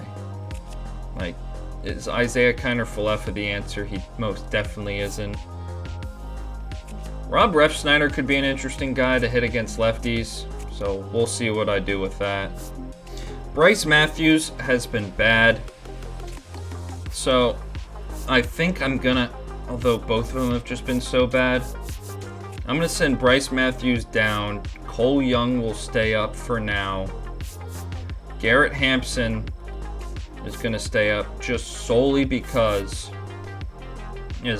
Like, is Isaiah Kiner Falefa the answer? He most definitely isn't. Rob Refsnyder could be an interesting guy to hit against lefties, so we'll see what I do with that. Bryce Matthews has been bad, so I think I'm gonna, although both of them have just been so bad, I'm gonna send Bryce Matthews down. Cole Young will stay up for now. Garrett Hampson is gonna stay up just solely because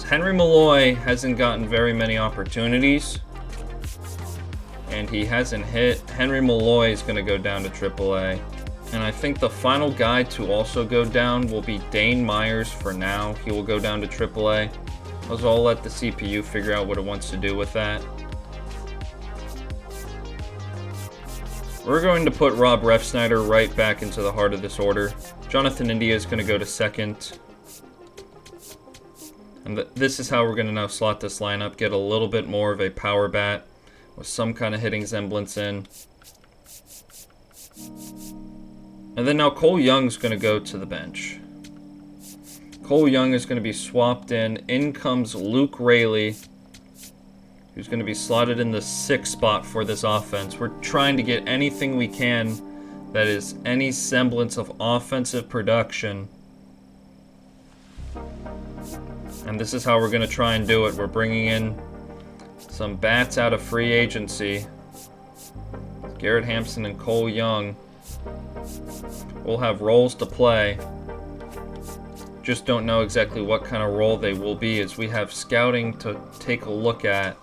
Henry Malloy hasn't gotten very many opportunities, and he hasn't hit. Henry Malloy is going to go down to AAA, and I think the final guy to also go down will be Dane Myers for now. He will go down to AAA. I'll let the CPU figure out what it wants to do with that. We're going to put Rob Refsnyder right back into the heart of this order. Jonathan India is going to go to second. And this is how we're going to now slot this lineup, get a little bit more of a power bat with some kind of hitting semblance in. And then now Cole Young's going to go to the bench. Cole Young is going to be swapped in. In comes Luke Raley, who's going to be slotted in the 6th spot for this offense. We're trying to get anything we can that is any semblance of offensive production. And this is how we're going to try and do it. We're bringing in some bats out of free agency. Garrett Hampson and Cole Young will have roles to play. Just don't know exactly what kind of role they will be, as we have scouting to take a look at.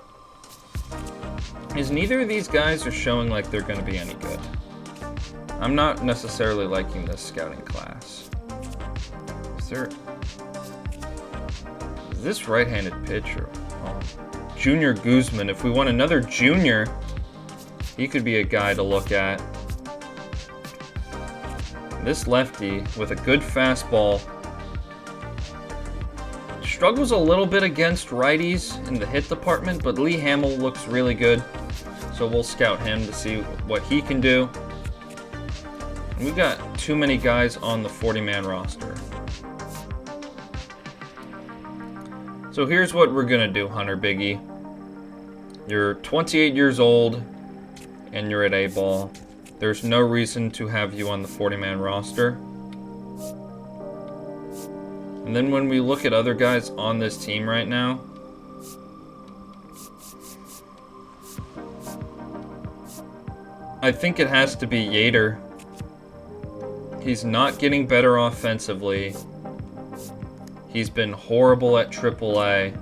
As neither of these guys are showing like they're going to be any good. I'm not necessarily liking this scouting class. Is this right-handed pitcher? Oh. Junior Guzman. If we want another junior, he could be a guy to look at. This lefty with a good fastball struggles a little bit against righties in the hit department, but Lee Hamill looks really good, so we'll scout him to see what he can do. And we've got too many guys on the 40-man roster. So here's what we're going to do, Hunter Biggie. You're 28 years old, and you're at A-ball. There's no reason to have you on the 40-man roster. And then when we look at other guys on this team right now, I think it has to be Yater. He's not getting better offensively. He's been horrible at AAA.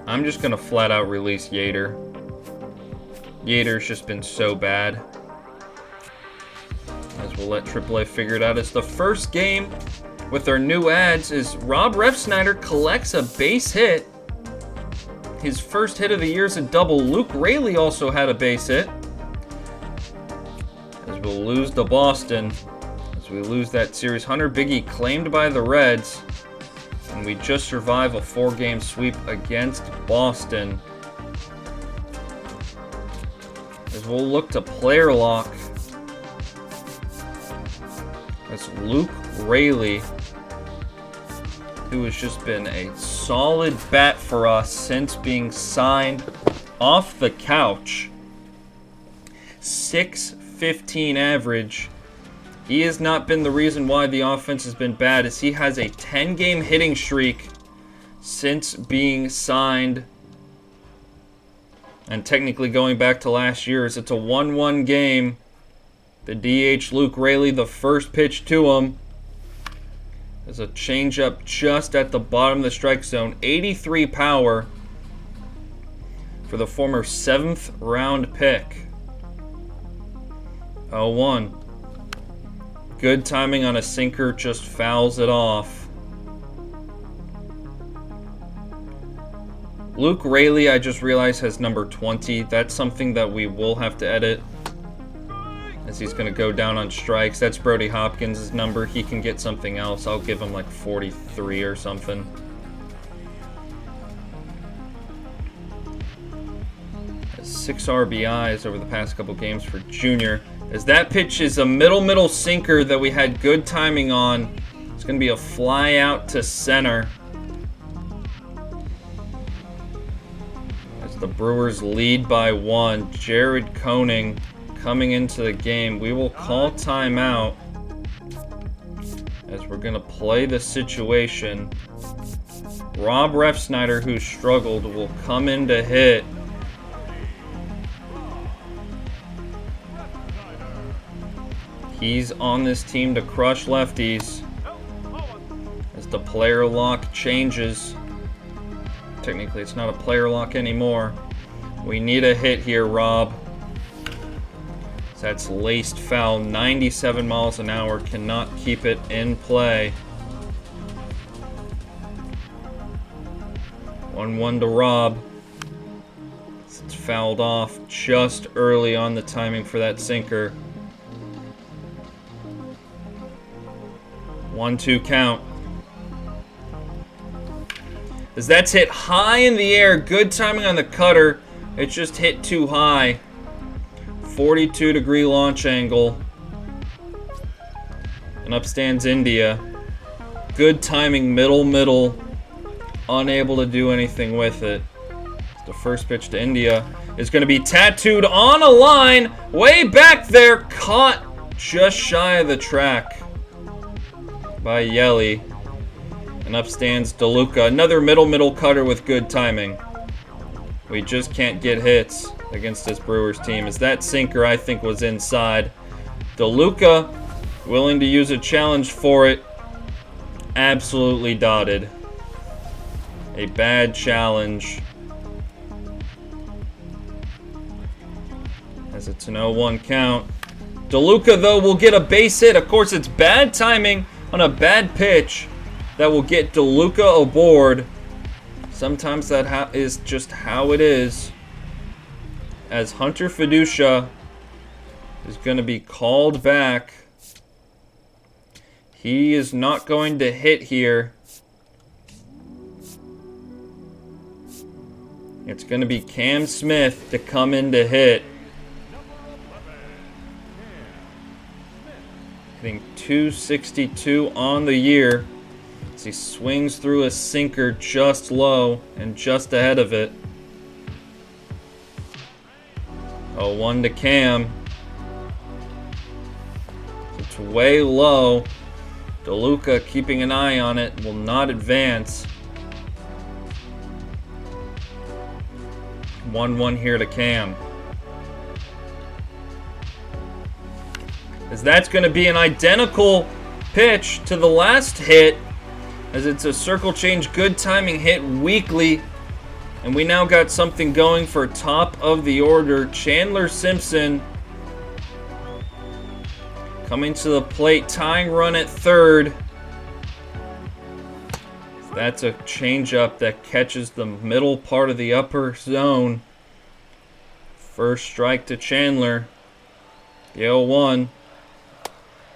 I'm just going to flat out release Yater. Yater's just been so bad. As we'll let AAA figure it out. It's the first game with our new ads is Rob Refsnyder collects a base hit. His first hit of the year is a double. Luke Raley also had a base hit. As we'll lose to Boston. As we lose that series. Hunter Biggie claimed by the Reds. And we just survive a 4-game sweep against Boston. As we'll look to player lock. That's Luke Raley, who has just been a solid bat for us since being signed off the couch. 615 average. He has not been the reason why the offense has been bad, as he has a 10-game hitting streak since being signed. And technically going back to last year's, it's a 1-1 game. The DH Luke Raley, the first pitch to him. There's a changeup just at the bottom of the strike zone. 83 power for the former 7th round pick. 0-1. Good timing on a sinker, just fouls it off. Luke Raley, I just realized, has number 20. That's something that we will have to edit, as he's going to go down on strikes. That's Brody Hopkins' number. He can get something else. I'll give him like 43 or something. Has 6 RBIs over the past couple games for Junior. As that pitch is a middle sinker that we had good timing on. It's going to be a fly out to center. As the Brewers lead by 1. Jared Koenig coming into the game. We will call timeout, as we're going to play the situation. Rob Refsnyder, who struggled, will come in to hit. He's on this team to crush lefties. As the player lock changes. Technically, it's not a player lock anymore. We need a hit here, Rob. That's laced foul. 97 miles an hour. Cannot keep it in play. 1-1 to Rob. It's fouled off just early on the timing for that sinker. 1-2 count. As that's hit high in the air. Good timing on the cutter. It just hit too high. 42-degree launch angle. And up stands India. Good timing, middle. Unable to do anything with it. The first pitch to India is going to be tattooed on a line. Way back there. Caught just shy of the track by Yelly. And up stands DeLuca. Another middle cutter with good timing. We just can't get hits against this Brewers team, as that sinker, I think, was inside. DeLuca, willing to use a challenge for it. Absolutely dotted. A bad challenge. As it's an 0-1 count. DeLuca, though, will get a base hit. Of course, it's bad timing on a bad pitch that will get DeLuca aboard. Sometimes that is just how it is. As Hunter Fiducia is going to be called back. He is not going to hit here. It's going to be Cam Smith to come in to hit. Hitting .262 on the year. As he swings through a sinker just low and just ahead of it. 0-1 to Cam. It's way low. DeLuca keeping an eye on it. Will not advance. 1-1 here to Cam. As that's going to be an identical pitch to the last hit. As it's a circle change, good timing hit weakly. And we now got something going for top of the order. Chandler Simpson coming to the plate, tying run at third. That's a changeup that catches the middle part of the upper zone. First strike to Chandler. The 0-1.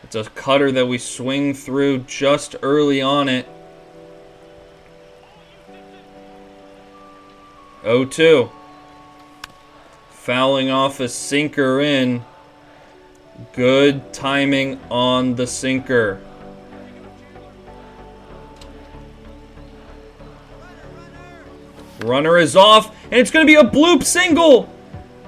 It's a cutter that we swing through just early on it. 0-2. Fouling off a sinker in. Good timing on the sinker. Runner is off, and it's going to be a bloop single.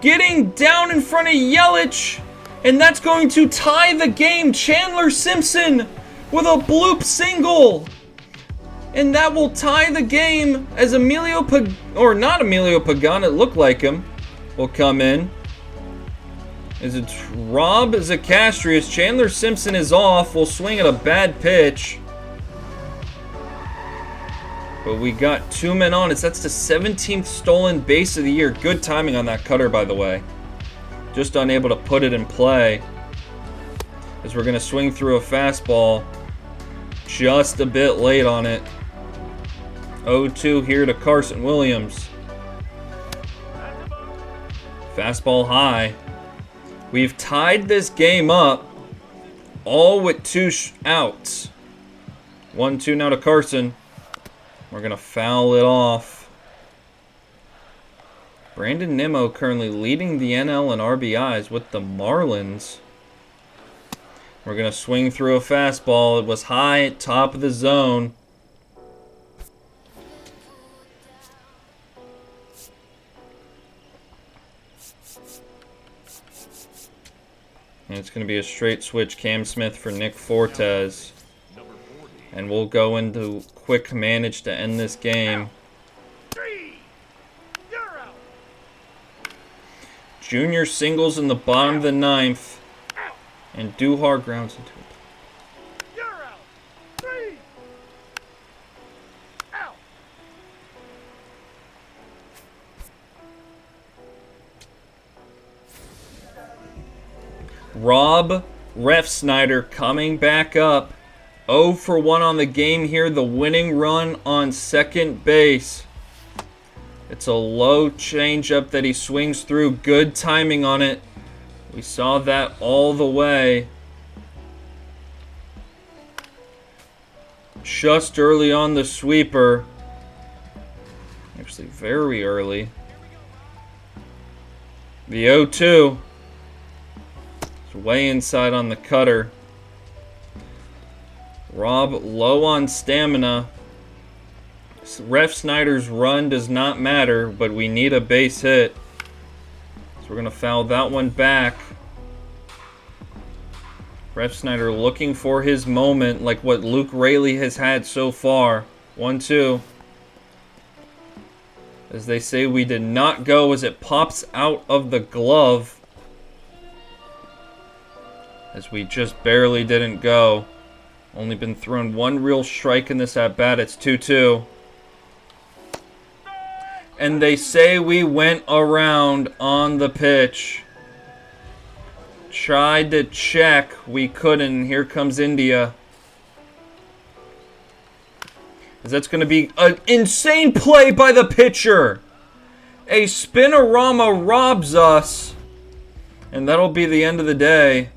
Getting down in front of Yelich, and that's going to tie the game. Chandler Simpson with a bloop single. And that will tie the game as not Emilio Pagan, it looked like him, will come in. Is it Rob Zacastrius? Chandler Simpson is off. We'll swing at a bad pitch. But we got 2 men on. That's the 17th stolen base of the year. Good timing on that cutter, by the way. Just unable to put it in play. As we're going to swing through a fastball. Just a bit late on it. 0-2 here to Carson Williams. Fastball high. We've tied this game up. All with 2 outs. 1-2 now to Carson. We're going to foul it off. Brandon Nimmo currently leading the NL in RBIs with the Marlins. We're going to swing through a fastball. It was high at top of the zone. And it's going to be a straight switch. Cam Smith for Nick Fortes. And we'll go into quick manage to end this game. Junior singles in the bottom of the 9th. And Duhar grounds into it. Rob Refsnyder coming back up. 0 for 1 on the game here. The winning run on second base. It's a low changeup that he swings through. Good timing on it. We saw that all the way. Just early on the sweeper. Actually, very early. The 0-2. It's way inside on the cutter. Rob low on stamina. Refsnyder's run does not matter, but we need a base hit. So we're going to foul that one back. Refsnyder looking for his moment like what Luke Raley has had so far. 1-2. As they say, we did not go as it pops out of the glove. As we just barely didn't go. Only been thrown 1 real strike in this at-bat. It's 2-2. And they say we went around on the pitch. Tried to check. We couldn't. Here comes India. As that's going to be an insane play by the pitcher. A spinorama robs us. And that'll be the end of the day.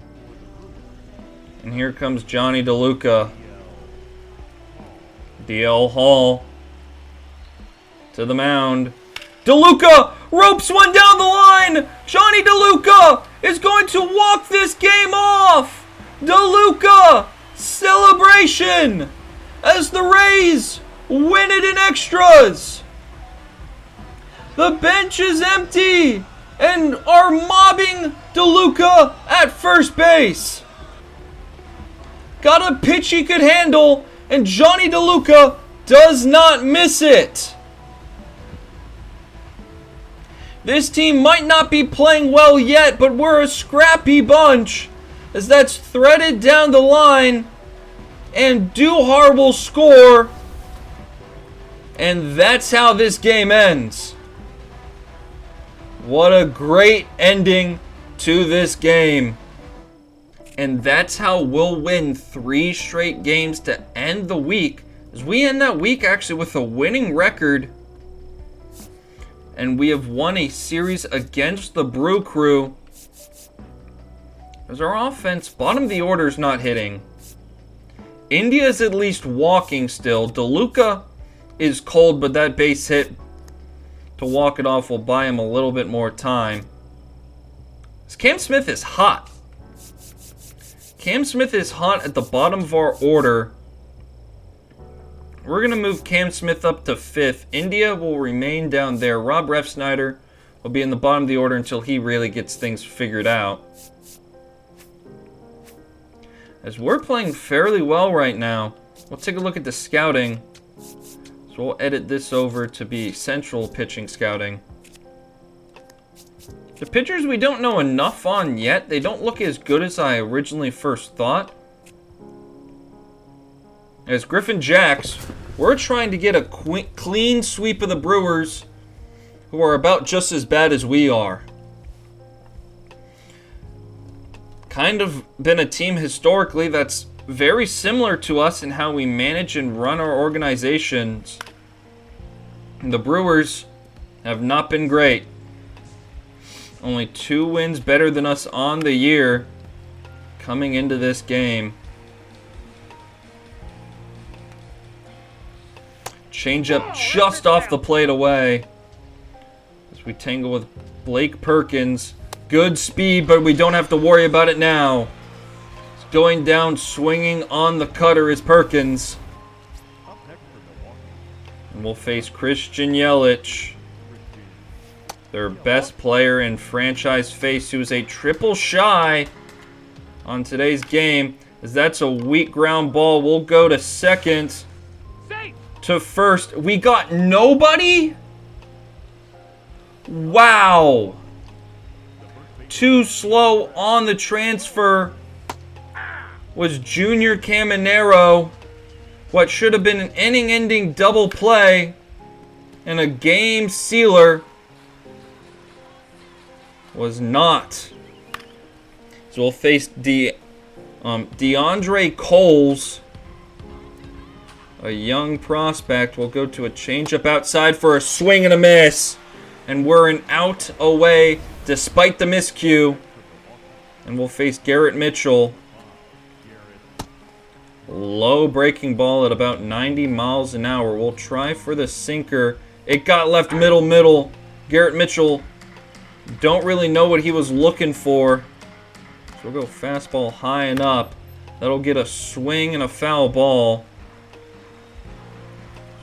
And here comes Johnny DeLuca. DL Hall to the mound. DeLuca ropes one down the line. Johnny DeLuca is going to walk this game off. DeLuca celebration as the Rays win it in extras. The bench is empty and are mobbing DeLuca at first base. Got a pitch he could handle, and Johnny DeLuca does not miss it. This team might not be playing well yet, but we're a scrappy bunch, as that's threaded down the line, and Duhar will score, and that's how this game ends. What a great ending to this game. And that's how we'll win 3 straight games to end the week As we end that week actually with a winning record. And we have won a series against the Brew Crew. As our offense, bottom of the order, is not hitting. India is at least walking still. DeLuca is cold, but that base hit to walk it off will buy him a little bit more time. Cam Smith is hot. Cam Smith is hot at the bottom of our order. We're going to move Cam Smith up to 5th. India will remain down there. Rob Refsnyder will be in the bottom of the order until he really gets things figured out. As we're playing fairly well right now, we'll take a look at the scouting. So we'll edit this over to be central pitching scouting. The pitchers we don't know enough on yet. They don't look as good as I originally first thought. As Griffin Jacks, we're trying to get a clean sweep of the Brewers, who are about just as bad as we are. Kind of been a team historically that's very similar to us in how we manage and run our organizations. The Brewers have not been great. Only 2 wins better than us on the year coming into this game. Changeup just off the plate away. As we tangle with Blake Perkins. Good speed, but we don't have to worry about it now. It's going down, swinging on the cutter is Perkins. And we'll face Christian Yelich, their best player in franchise face, who is a triple shy on today's game. As that's a weak ground ball, we'll go to second. To first. We got nobody? Wow. Too slow on the transfer was Junior Caminero. What should have been an inning-ending double play and a game sealer was not. So we'll face DeAndre Coles, a young prospect. Will go to a changeup outside for a swing and a miss. And we're an out away despite the miscue. And we'll face Garrett Mitchell. Low breaking ball at about 90 miles an hour. We'll try for the sinker. It got left middle. Garrett Mitchell, don't really know what he was looking for. So we'll go fastball high and up. That'll get a swing and a foul ball.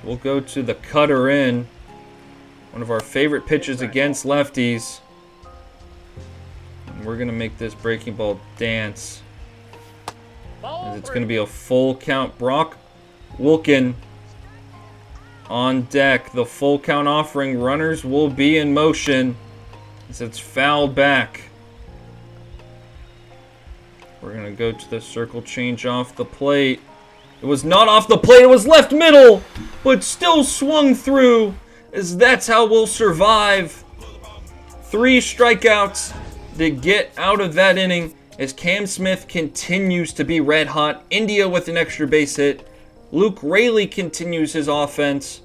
We'll go to the cutter in. One of our favorite pitches against lefties. And we're going to make this breaking ball dance. As it's going to be a full count. Brock Wilken on deck. The full count offering. Runners will be in motion as it's fouled back. We're going to go to the circle change off the plate. It was not off the plate. It was left middle, but still swung through, as that's how we'll survive. 3 strikeouts to get out of that inning as Cam Smith continues to be red hot. India with an extra base hit. Luke Raley continues his offense.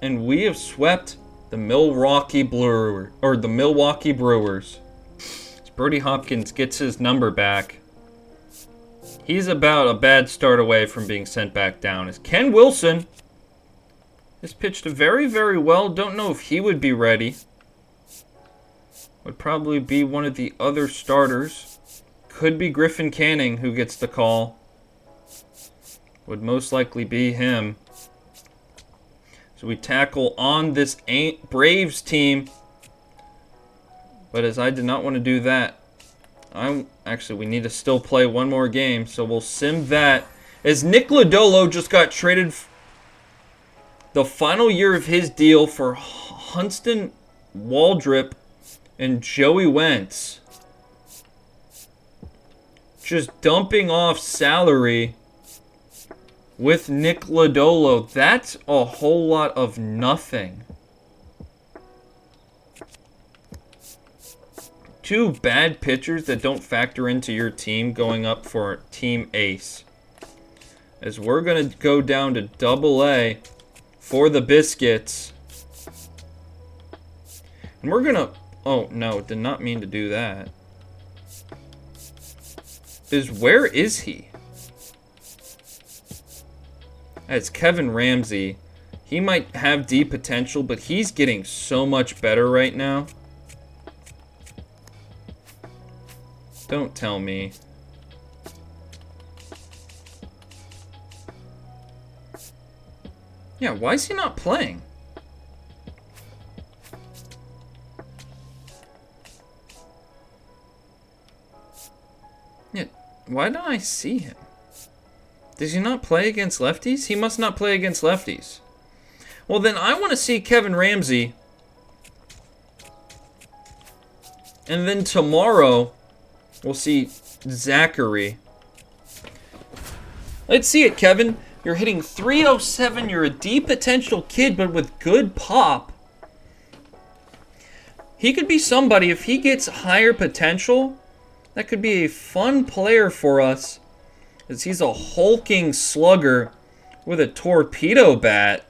And we have swept the Milwaukee Brewers. As Brody Hopkins gets his number back. He's about a bad start away from being sent back down. As Ken Wilson has pitched very, very well. Don't know if he would be ready. Would probably be one of the other starters. Could be Griffin Canning who gets the call. Would most likely be him. So we tackle on this Braves team. But as I did not want to do that, actually, we need to still play one more game, so we'll sim that. As Nick Lodolo just got traded the final year of his deal for Hunston Waldrop and Joey Wentz. Just dumping off salary with Nick Lodolo. That's a whole lot of nothing. 2 bad pitchers that don't factor into your team going up for team ace. as we're going to go down to Double A for the biscuits. And we're going to... Oh, no, did not mean to do that. Where is he? It's Kevin Ramsey. He might have D potential, but he's getting so much better right now. Don't tell me. Yeah, why is he not playing? Yeah, why don't I see him? Does he not play against lefties? He must not play against lefties. Well, then I want to see Kevin Ramsey. And then tomorrow, we'll see Zachary. Let's see it, Kevin. You're hitting 307. You're a D potential kid, but with good pop. He could be somebody, if he gets higher potential, that could be a fun player for us. As he's a hulking slugger with a torpedo bat.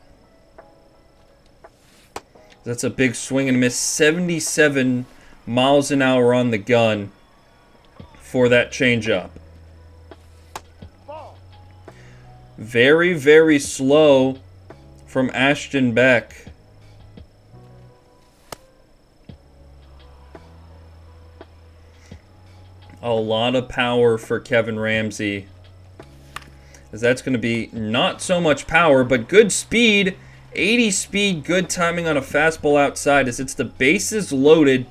That's a big swing and miss. 77 miles an hour on the gun for that changeup. Very, very slow from Ashton Beck. A lot of power for Kevin Ramsey. As that's going to be not so much power, but good speed. 80 speed, good timing on a fastball outside as it's the bases loaded.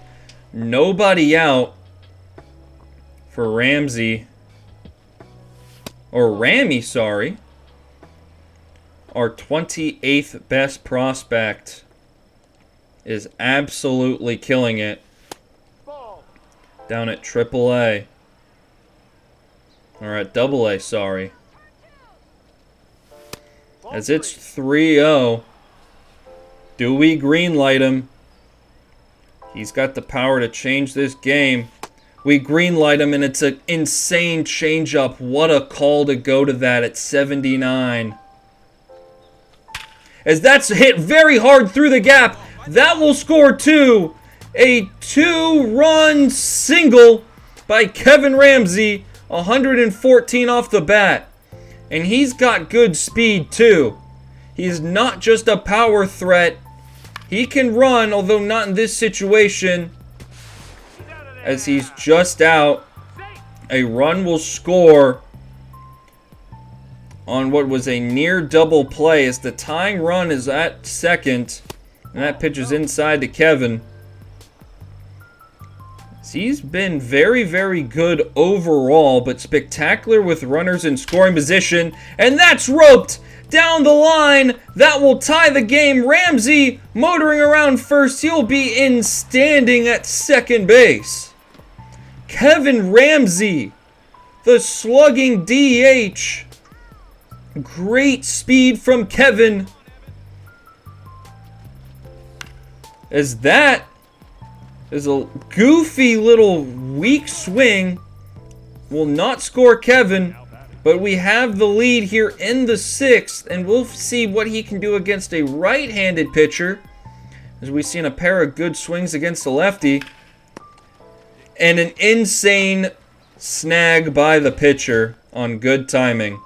Nobody out for Ramsey. Or Rammy, sorry. Our 28th best prospect is absolutely killing it. Down at AAA. Or at AA, sorry. As it's 3-0. Do we greenlight him? He's got the power to change this game. We greenlight him, and it's an insane changeup. What a call to go to that at 79. As that's hit very hard through the gap. That will score 2. A 2-run single by Kevin Ramsey. 114 off the bat. And he's got good speed too. He's not just a power threat. He can run, although not in this situation. As he's just out. A run will score on what was a near double play as the tying run is at second. And that pitch is inside to Kevin. He's been very, very good overall, but spectacular with runners in scoring position. And that's roped down the line. That will tie the game. Ramsey motoring around first. He'll be in standing at second base. Kevin Ramsey, the slugging DH. Great speed from Kevin. As that is a goofy little weak swing. Will not score Kevin, but we have the lead here in the 6th, and we'll see what he can do against a right-handed pitcher, as we've seen a pair of good swings against the lefty, and an insane snag by the pitcher on good timing.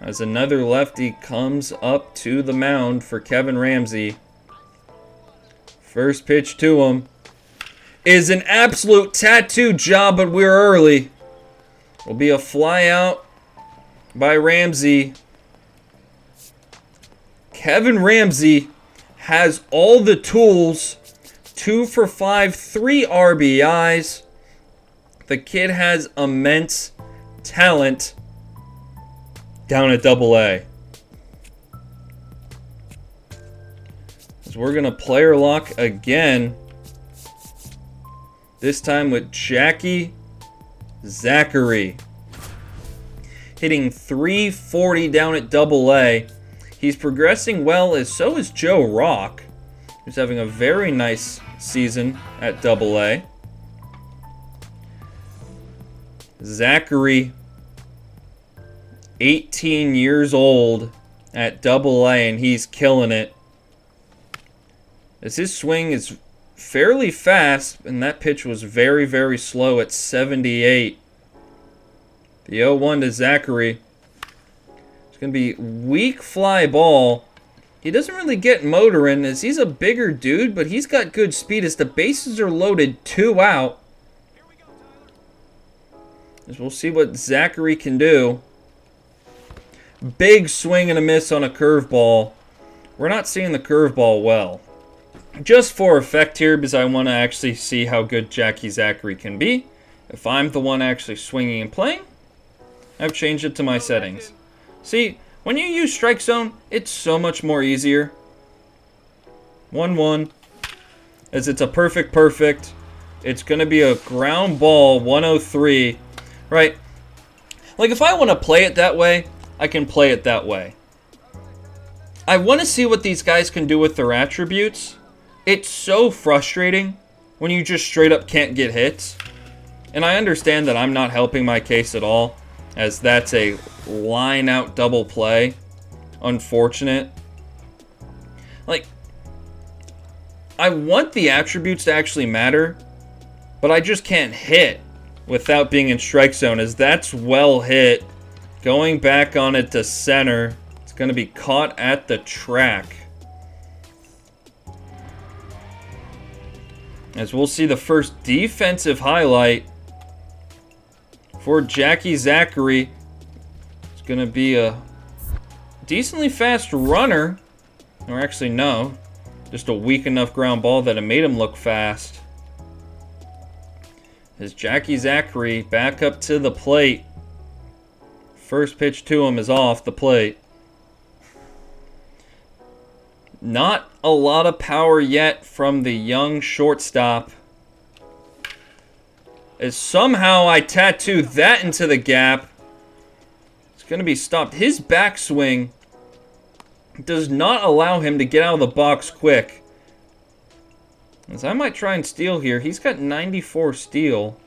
As another lefty comes up to the mound for Kevin Ramsey. First pitch to him is an absolute tattoo job, but we're early. Will be a fly out by Ramsey. Kevin Ramsey has all the tools. 2 for 5, 3 RBIs. The kid has immense talent down at AA. We're going to player lock again. This time with Jackie Zachary. Hitting 340 down at AA. He's progressing well, as so is Joe Rock, who's having a very nice season at AA. 18 years old at Double-A, and he's killing it. As his swing is fairly fast, and that pitch was very, very slow at 78. The 0-1 to Zachary. It's going to be weak fly ball. He doesn't really get motoring as he's a bigger dude, but he's got good speed as the bases are loaded, 2 out. As we'll see what Zachary can do. Big swing and a miss on a curveball. We're not seeing the curveball well. Just for effect here, because I want to actually see how good Jackie Zachary can be. If I'm the one actually swinging and playing, I've changed it to my settings. See, when you use strike zone, it's so much more easier. 1-1. As it's a perfect. It's going to be a ground ball, 103. Right? Like, if I want to play it that way, I can play it that way. I want to see what these guys can do with their attributes. It's so frustrating when you just straight up can't get hits. And I understand that I'm not helping my case at all, as that's a line out double play. Unfortunate. Like, I want the attributes to actually matter, but I just can't hit without being in strike zone, as that's well hit. Going back on it to center. It's going to be caught at the track. As we'll see the first defensive highlight for Jackie Zachary. It's going to be a decently fast runner. Or actually, no. Just a weak enough ground ball that it made him look fast. As Jackie Zachary back up to the plate. First pitch to him is off the plate. Not a lot of power yet from the young shortstop. As somehow I tattooed that into the gap. It's going to be stopped. His backswing does not allow him to get out of the box quick. As I might try and steal here. He's got 94 steal.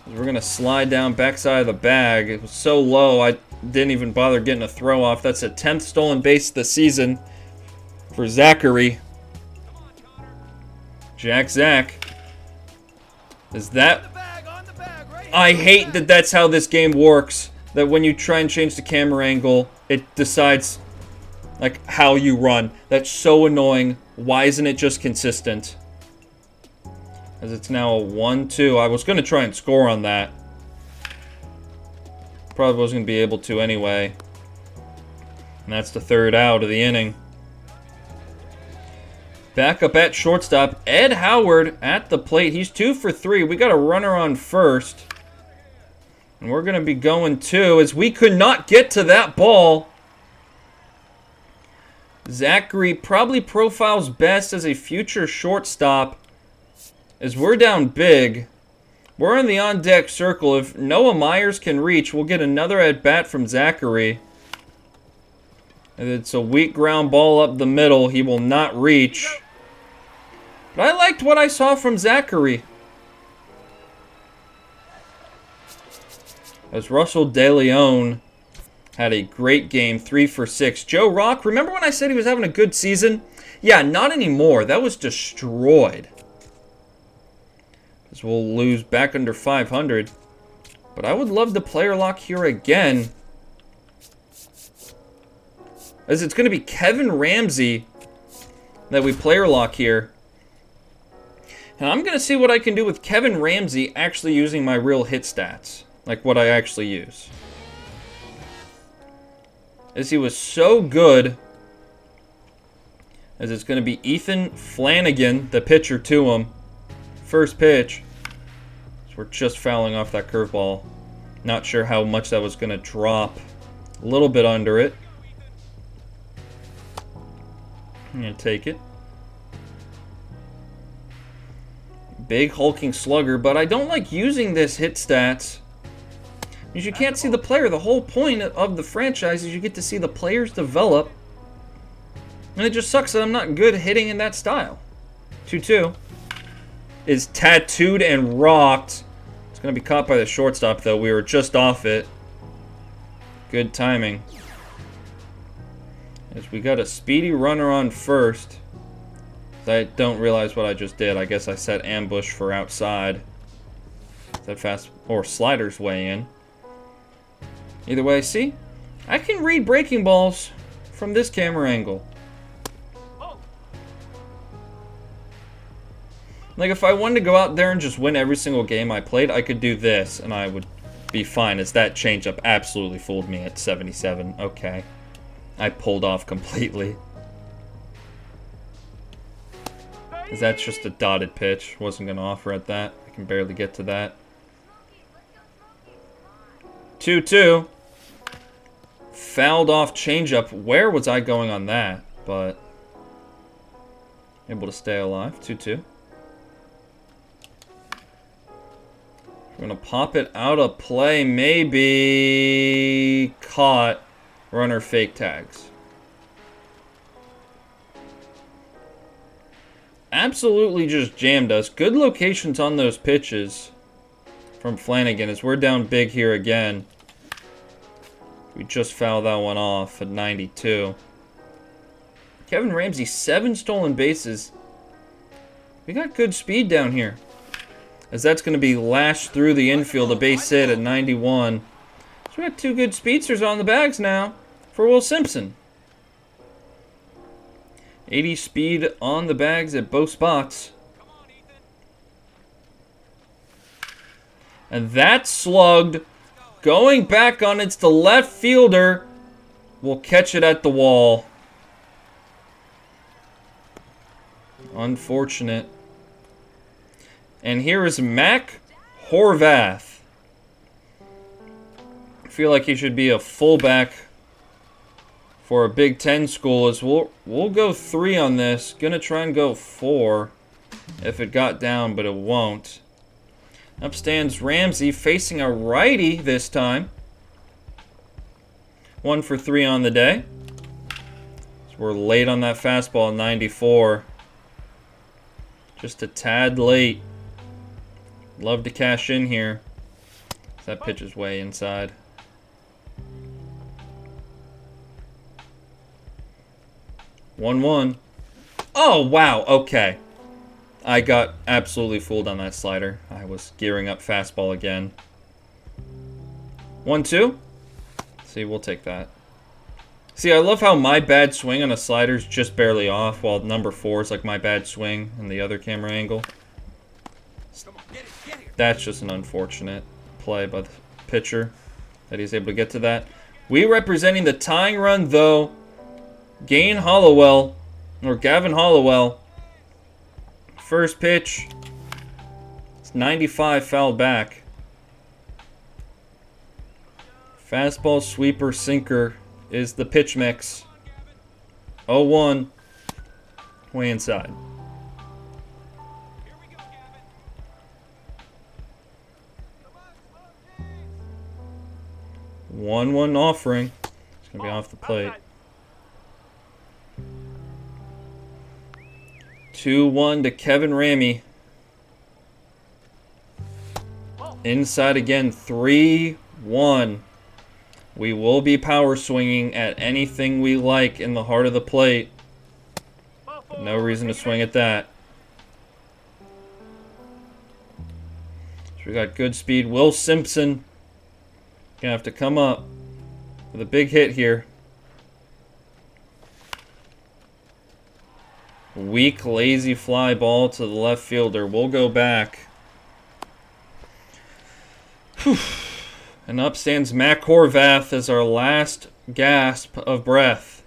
We're going to slide down backside of the bag. It was so low, I didn't even bother getting a throw off. That's a 10th stolen base of the season for Zachary. Zach. Is that... I hate that that's how this game works. That when you try and change the camera angle, it decides, like, how you run. That's so annoying. Why isn't it just consistent? As it's now a 1-2. I was going to try and score on that. Probably wasn't going to be able to anyway. And that's the third out of the inning. Back up at shortstop. Ed Howard at the plate. He's 2 for 3. We got a runner on first. And we're going to be going 2 as we could not get to that ball. Zachary probably profiles best as a future shortstop. As we're down big, we're in the on-deck circle. If Noah Myers can reach, we'll get another at-bat from Zachary. And it's a weak ground ball up the middle. He will not reach. But I liked what I saw from Zachary. As Russell De Leon had a great game, 3 for 6. Joe Rock, remember when I said he was having a good season? Yeah, not anymore. That was destroyed. As we'll lose back under 500. But I would love the player lock here again. As it's going to be Kevin Ramsey that we player lock here. And I'm going to see what I can do with Kevin Ramsey actually using my real hit stats. Like what I actually use. As he was so good. As it's going to be Ethan Flanagan, the pitcher to him. First pitch. So we're just fouling off that curveball. Not sure how much that was going to drop. A little bit under it. I'm going to take it. Big hulking slugger, but I don't like using this hit stats. Because you can't see the player. The whole point of the franchise is you get to see the players develop. And it just sucks that I'm not good hitting in that style. 2-2. Is tattooed and rocked. It's going to be caught by the shortstop, though. We were just off it. Good timing. As we got a speedy runner on first. I don't realize what I just did. I guess I set ambush for outside. That fast or sliders way in. Either way, see? I can read breaking balls from this camera angle. Like, if I wanted to go out there and just win every single game I played, I could do this, and I would be fine, as that changeup absolutely fooled me at 77. Okay. I pulled off completely. Because that's just a dotted pitch. Wasn't going to offer at that. I can barely get to that. 2-2. Fouled off changeup. Where was I going on that? But able to stay alive. 2-2. We're going to pop it out of play. Maybe caught. Runner fake tags. Absolutely just jammed us. Good locations on those pitches from Flanagan as we're down big here again. We just fouled that one off at 92. Kevin Ramsey, 7 stolen bases. We got good speed down here. As that's going to be lashed through the infield, a base hit at 91. So we got 2 good speedsters on the bags now for Will Simpson. 80 speed on the bags at both spots. And that slugged. Going back on it's the left fielder. Will catch it at the wall. Unfortunate. And here is Mac Horvath. I feel like he should be a fullback for a Big Ten school. As we'll go 3 on this. Gonna try and go 4 if it got down, but it won't. Up stands Ramsey facing a righty this time. 1 for 3 on the day. So we're late on that fastball, 94. Just a tad late. Love to cash in here. That pitch is way inside. One. Oh, wow. Okay. I got absolutely fooled on that slider. I was gearing up fastball again. 1-2. See, we'll take that. See, I love how my bad swing on a slider is just barely off, while number 4 is like my bad swing in the other camera angle. That's just an unfortunate play by the pitcher that he's able to get to that. We representing the tying run, though. Gavin Hollowell. First pitch. It's 95 fouled back. Fastball, sweeper, sinker is the pitch mix. 0-1. Way inside. 1-1 offering. It's going to be off the plate. 2-1 to Kevin Ramey. Inside again, 3-1. We will be power swinging at anything we like in the heart of the plate. No reason to swing at that. So we got good speed. Will Simpson gonna have to come up with a big hit here. Weak, lazy fly ball to the left fielder. We'll go back. Whew. And up stands Mac Horvath as our last gasp of breath.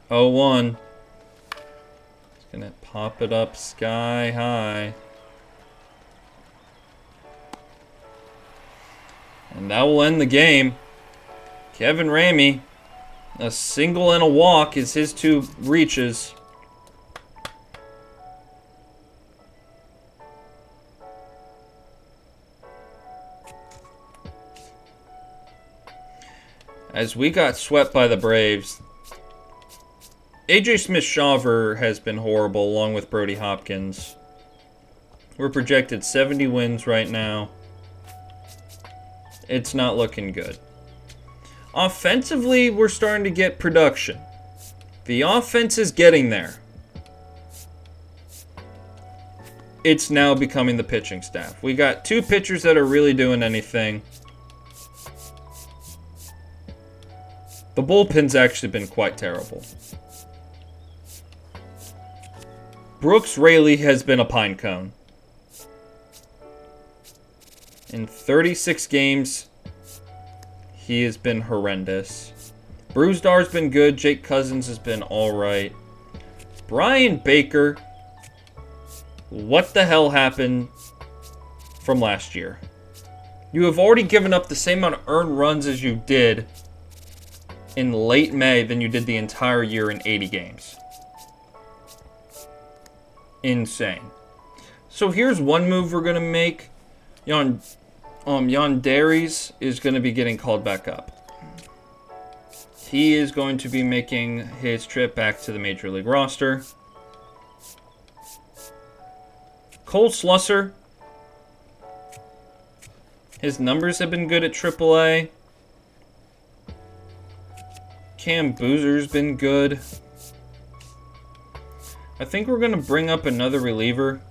0-1. He's going to pop it up sky high. And that will end the game. Kevin Ramey, a single and a walk is his 2 reaches. As we got swept by the Braves, A.J. Smith-Shawver has been horrible, along with Brody Hopkins. We're projected 70 wins right now. It's not looking good. Offensively, we're starting to get production. The offense is getting there. It's now becoming the pitching staff. We got 2 pitchers that are really doing anything. The bullpen's actually been quite terrible. Brooks Raley has been a pine cone. In 36 games, he has been horrendous. Brewstar's been good. Jake Cousins has been alright. Brian Baker, what the hell happened from last year? You have already given up the same amount of earned runs as you did in late May than you did the entire year in 80 games. Insane. So here's one move we're going to make. Yanderis is going to be getting called back up. He is going to be making his trip back to the Major League roster. Cole Slusser, his numbers have been good at AAA. Cam Boozer's been good. I think we're going to bring up another reliever.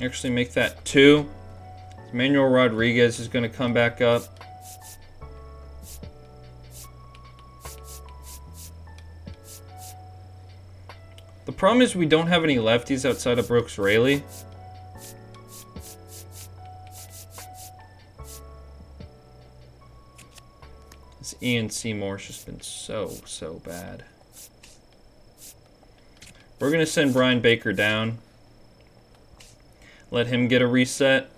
Actually make that 2. Manuel Rodriguez is going to come back up. The problem is we don't have any lefties outside of Brooks Raley. This Ian Seymour's just been so bad. We're going to send Brian Baker down. Let him get a reset.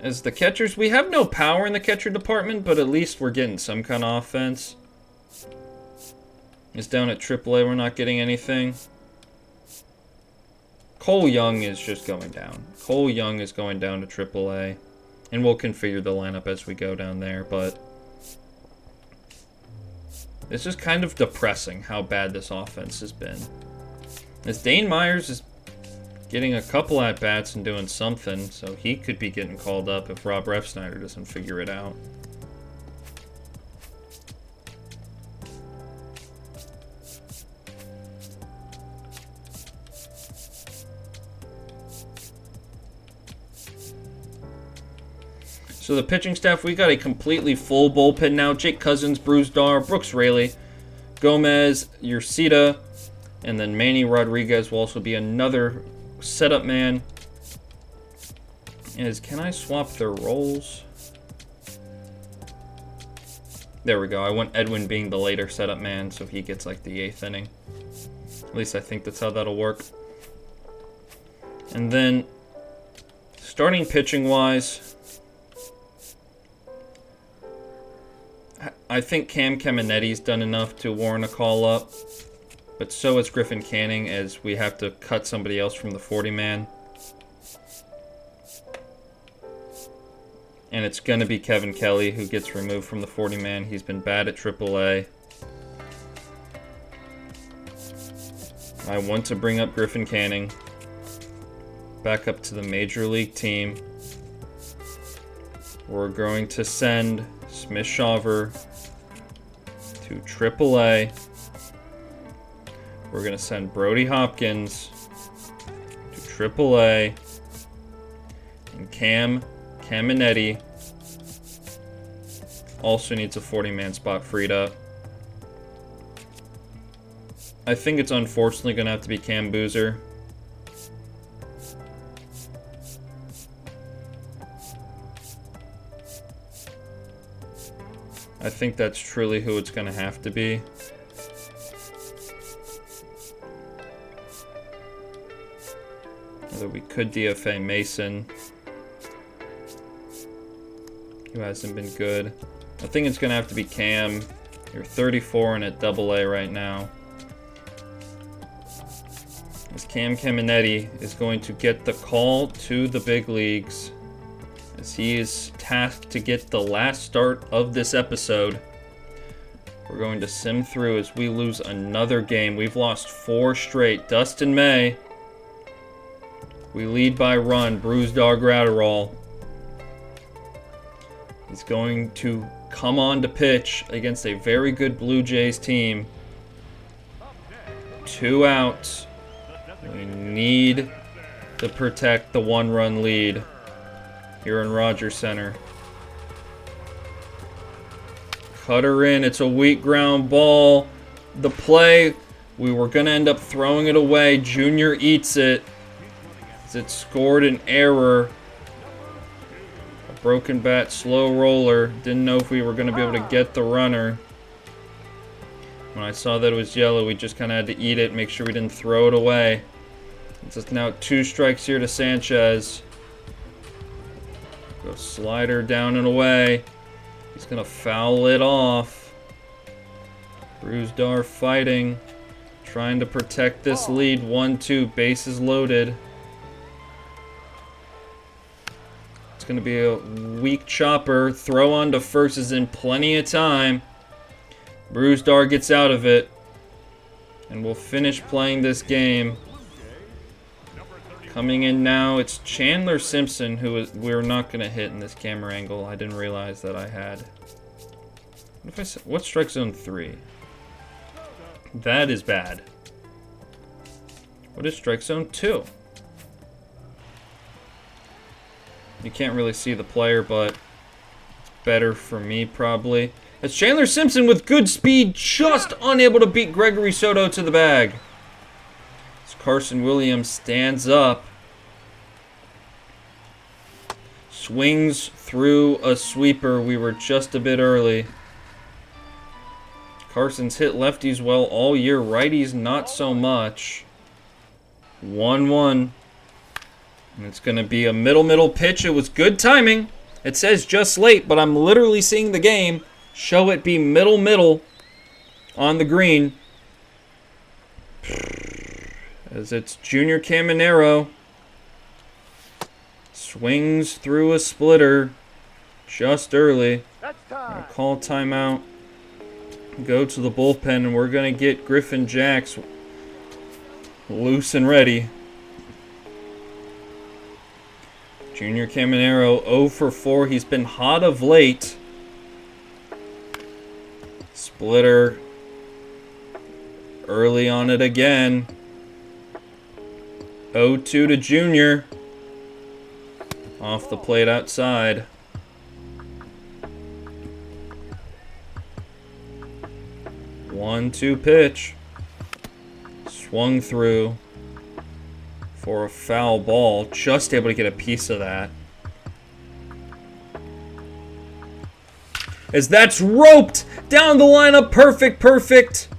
As the catchers, we have no power in the catcher department, but at least we're getting some kind of offense. It's down at AAA, we're not getting anything. Cole Young is just going down. Cole Young is going down to AAA. And we'll configure the lineup as we go down there, but it's just kind of depressing how bad this offense has been. As Dane Myers is getting a couple at-bats and doing something, so he could be getting called up if Rob Refsnyder doesn't figure it out. So the pitching staff, we got a completely full bullpen now. Jake Cousins, Brewstar, Brooks Raley, Gomez, Urceta, and then Manny Rodriguez will also be another setup man. Can I swap their roles? There we go. I want Edwin being the later setup man, so he gets like the 8th inning. At least I think that's how that'll work. And then, starting pitching-wise, I think Cam Caminetti's done enough to warrant a call-up, but so is Griffin Canning, as we have to cut somebody else from the 40-man. And it's going to be Kevin Kelly who gets removed from the 40-man. He's been bad at AAA. I want to bring up Griffin Canning back up to the Major League team. We're going to send Smith Shawver to AAA. We're going to send Brody Hopkins to AAA. And Cam Caminetti also needs a 40-man spot freed up. I think it's unfortunately going to have to be Cam Boozer. I think that's truly who it's going to have to be. Although we could DFA Mason, who hasn't been good. I think it's going to have to be Cam. You're 34 and at AA right now. As Cam Caminetti is going to get the call to the big leagues, as he is tasked to get the last start of this episode We're going to sim through as we lose another game. We've lost 4 straight. Dustin May. We lead by run. Bruised Dog Gratterall. He's going to come on to pitch against a very good Blue Jays team. 2 outs. We need to protect the 1-run lead here in Rogers Center. Cutter in. It's a weak ground ball. The play, we were going to end up throwing it away. Junior eats it. As it scored an error. A broken bat, slow roller. Didn't know if we were going to be able to get the runner. When I saw that it was yellow, we just kind of had to eat it, make sure we didn't throw it away. It's just now 2 strikes here to Sanchez. Go slider down and away. He's going to foul it off. Bruisdar fighting. Trying to protect this lead. 1-2. Bases loaded. It's going to be a weak chopper. Throw on to first is in plenty of time. Bruisdar gets out of it. And we'll finish playing this game. Coming in now, it's Chandler Simpson, who we're not going to hit in this camera angle. I didn't realize that I had. What if I said, what's strike zone 3? That is bad. What is strike zone 2? You can't really see the player, but it's better for me probably. It's Chandler Simpson with good speed, just unable to beat Gregory Soto to the bag. Carson Williams stands up, swings through a sweeper. We were just a bit early. Carson's hit lefties well all year, righties not so much. 1-1. And it's going to be a middle pitch. It was good timing. It says just late, but I'm literally seeing the game show it be middle on the green. As it's Junior Caminero. Swings through a splitter just early. I'll call timeout. Go to the bullpen, and we're going to get Griffin Jacks loose and ready. Junior Caminero 0 for 4. He's been hot of late. Splitter early on it again. 0-2 to Junior. Off the plate outside. One-two pitch. Swung through for a foul ball. Just able to get a piece of that. As that's roped down the lineup. Perfect.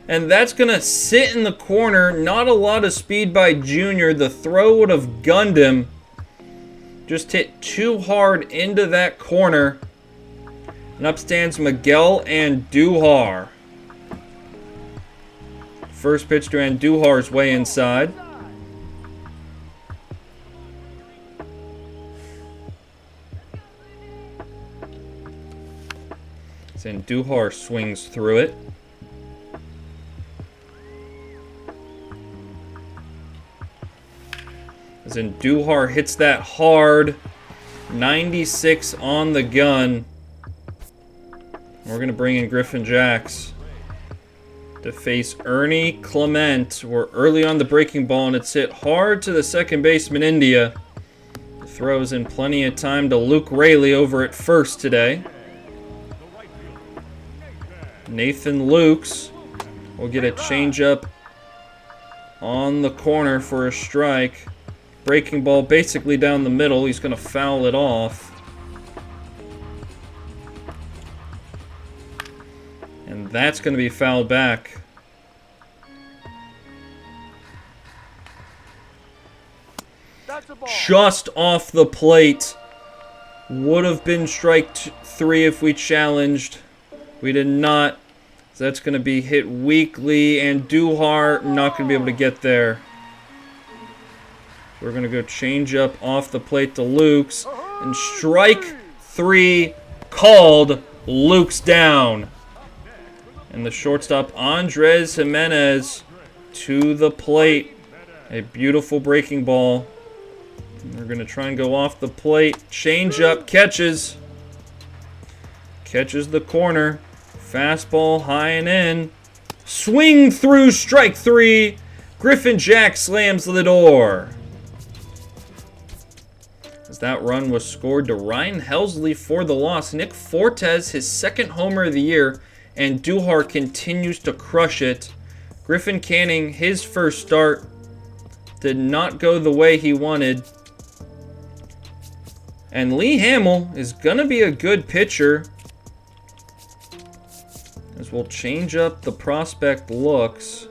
And that's going to sit in the corner. Not a lot of speed by Junior. The throw would have gunned him. Just hit too hard into that corner. And up stands Miguel Andujar. First pitch to Andujar's way inside. Andujar swings through it. As Andujar hits that hard. 96 on the gun. We're going to bring in Griffin Jacks to face Ernie Clement. We're early on the breaking ball, and it's hit hard to the second baseman, India. The throws in plenty of time to Luke Raley over at first today. Nathan Lukes will get a changeup on the corner for a strike. Breaking ball basically down the middle. He's going to foul it off. And that's going to be fouled back. Just off the plate. Would have been strike 3 if we challenged. We did not. So that's going to be hit weakly. And Andujar not going to be able to get there. We're going to go change up off the plate to Lukes. And strike 3 called. Lukes down. And the shortstop, Andres Jimenez, to the plate. A beautiful breaking ball. And they're going to try and go off the plate. Change up, catches. Catches the corner. Fastball high and in. Swing through, strike three. Griffin Jack slams the door. As that run was scored to Ryan Helsley for the loss. Nick Fortes, his second homer of the year. And Duhar continues to crush it. Griffin Canning, his first start, did not go the way he wanted. And Lee Hamill is going to be a good pitcher. As we'll change up the prospect looks.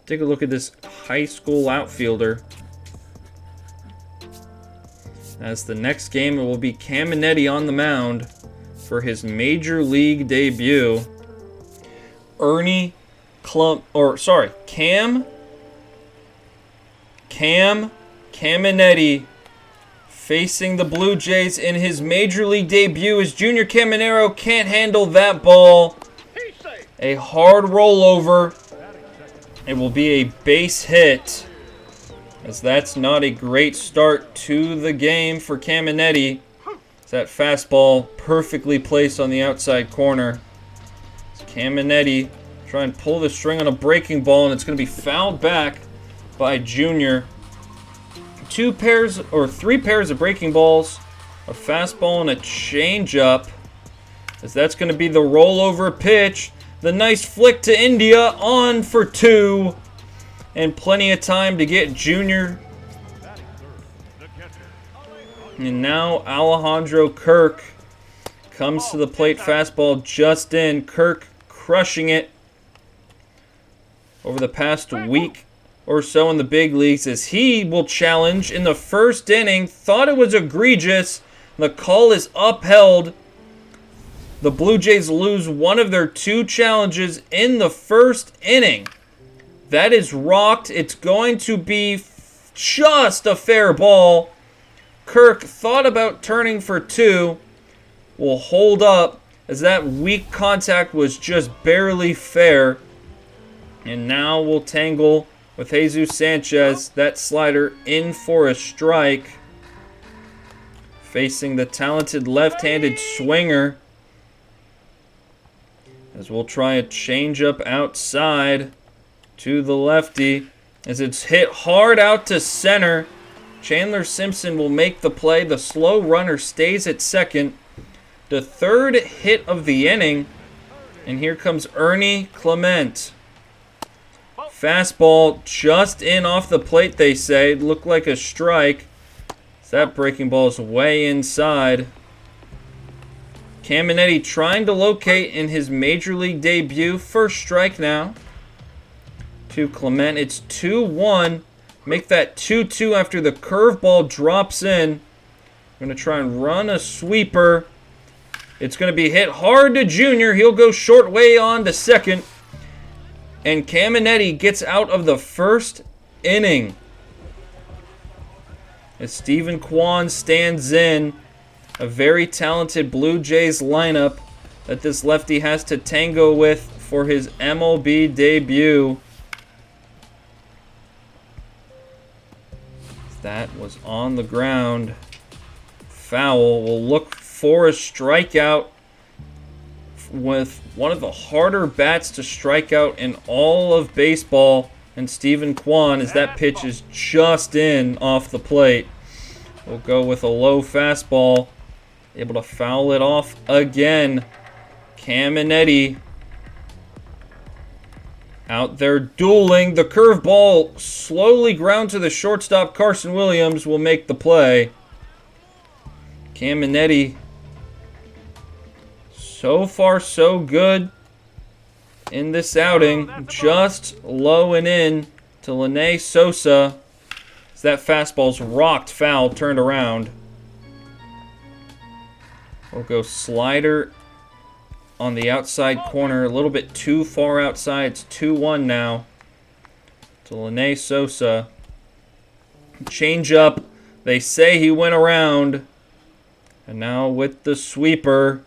Take a look at this high school outfielder. As the next game, it will be Caminetti on the mound for his major league debut. Caminetti facing the Blue Jays in his major league debut as Junior Caminero can't handle that ball. A hard rollover. It will be a base hit, as that's not a great start to the game for Caminetti. That fastball perfectly placed on the outside corner. Caminetti trying to pull the string on a breaking ball, and it's going to be fouled back by Junior. Three pairs of breaking balls, a fastball and a changeup, as that's going to be the rollover pitch. The nice flick to India, on for two, and plenty of time to get Junior. And now Alejandro Kirk comes to the plate. Fastball just in. Kirk crushing it over the past week or so in the big leagues, as he will challenge in the first inning. Thought it was egregious. The call is upheld. The Blue Jays lose one of their two challenges in the first inning. That is rocked. It's going to be just a fair ball. Kirk thought about turning for two. Will hold up, as that weak contact was just barely fair. And now we'll tangle with Jesus Sanchez. That slider in for a strike. Facing the talented left-handed swinger. As we'll try a changeup outside to the lefty. As it's hit hard out to center. Chandler Simpson will make the play. The slow runner stays at second. The third hit of the inning. And here comes Ernie Clement. Fastball just in off the plate, they say. Looked like a strike. That breaking ball is way inside. Caminetti trying to locate in his major league debut. First strike now to Clement. It's 2-1. Make that 2-2 after the curveball drops in. Going to try and run a sweeper. It's going to be hit hard to Junior. He'll go short way on to second. And Caminetti gets out of the first inning. As Stephen Kwan stands in. A very talented Blue Jays lineup that this lefty has to tango with for his MLB debut. That was on the ground. Foul. Will look for a strikeout with one of the harder bats to strike out in all of baseball. And Stephen Kwan, as that pitch is just in off the plate. We'll go with a low fastball. Able to foul it off again. Caminetti out there dueling. The curveball slowly ground to the shortstop. Carson Williams will make the play. Caminetti, so far so good in this outing. Just low and in to Lene Sosa. As that fastball's rocked foul, turned around. We'll go slider on the outside corner. A little bit too far outside. It's 2-1 now to Lene Sosa. Change up. They say he went around. And now with the sweeper.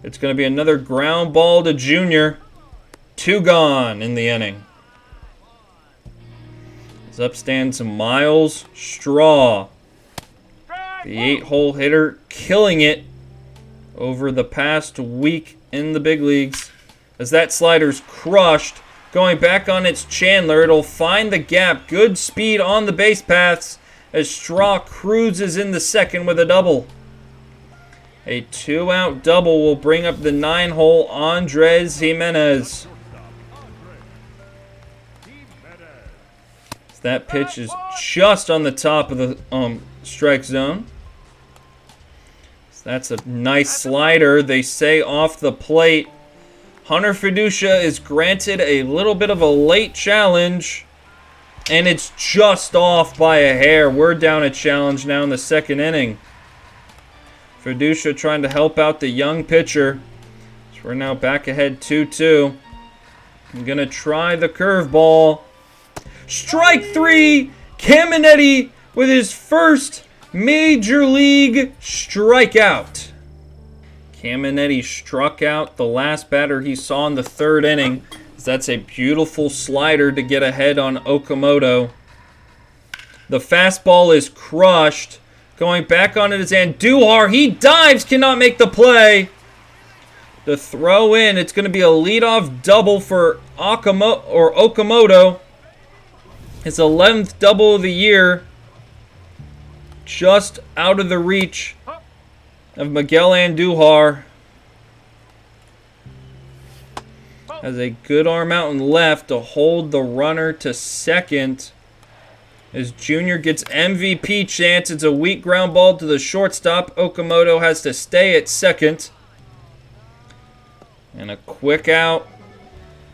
It's going to be another ground ball to Junior. 2 gone in the inning. As up stands Miles Straw. The 8-hole hitter killing it over the past week in the big leagues. As that slider's crushed. Going back on its Chandler. It'll find the gap. Good speed on the base paths as Straw cruises in the second with a double. A 2-out double will bring up the 9-hole Andres Jimenez. That pitch is just on the top of the strike zone. So that's a nice slider. They say off the plate. Hunter Fiducia is granted a little bit of a late challenge. And it's just off by a hair. We're down a challenge now in the second inning. Fiducia trying to help out the young pitcher. So we're now back ahead 2-2. I'm going to try the curveball. Strike 3. Caminetti with his first major league strikeout. Caminetti struck out the last batter he saw in the third inning. That's a beautiful slider to get ahead on Okamoto. The fastball is crushed. Going back on it is Andujar. He dives, cannot make the play. The throw in, it's going to be a leadoff double for Okamoto. His 11th double of the year. Just out of the reach of Miguel Andujar. Has a good arm out and left to hold the runner to second. As Junior gets MVP chance, it's a weak ground ball to the shortstop. Okamoto has to stay at second. And a quick out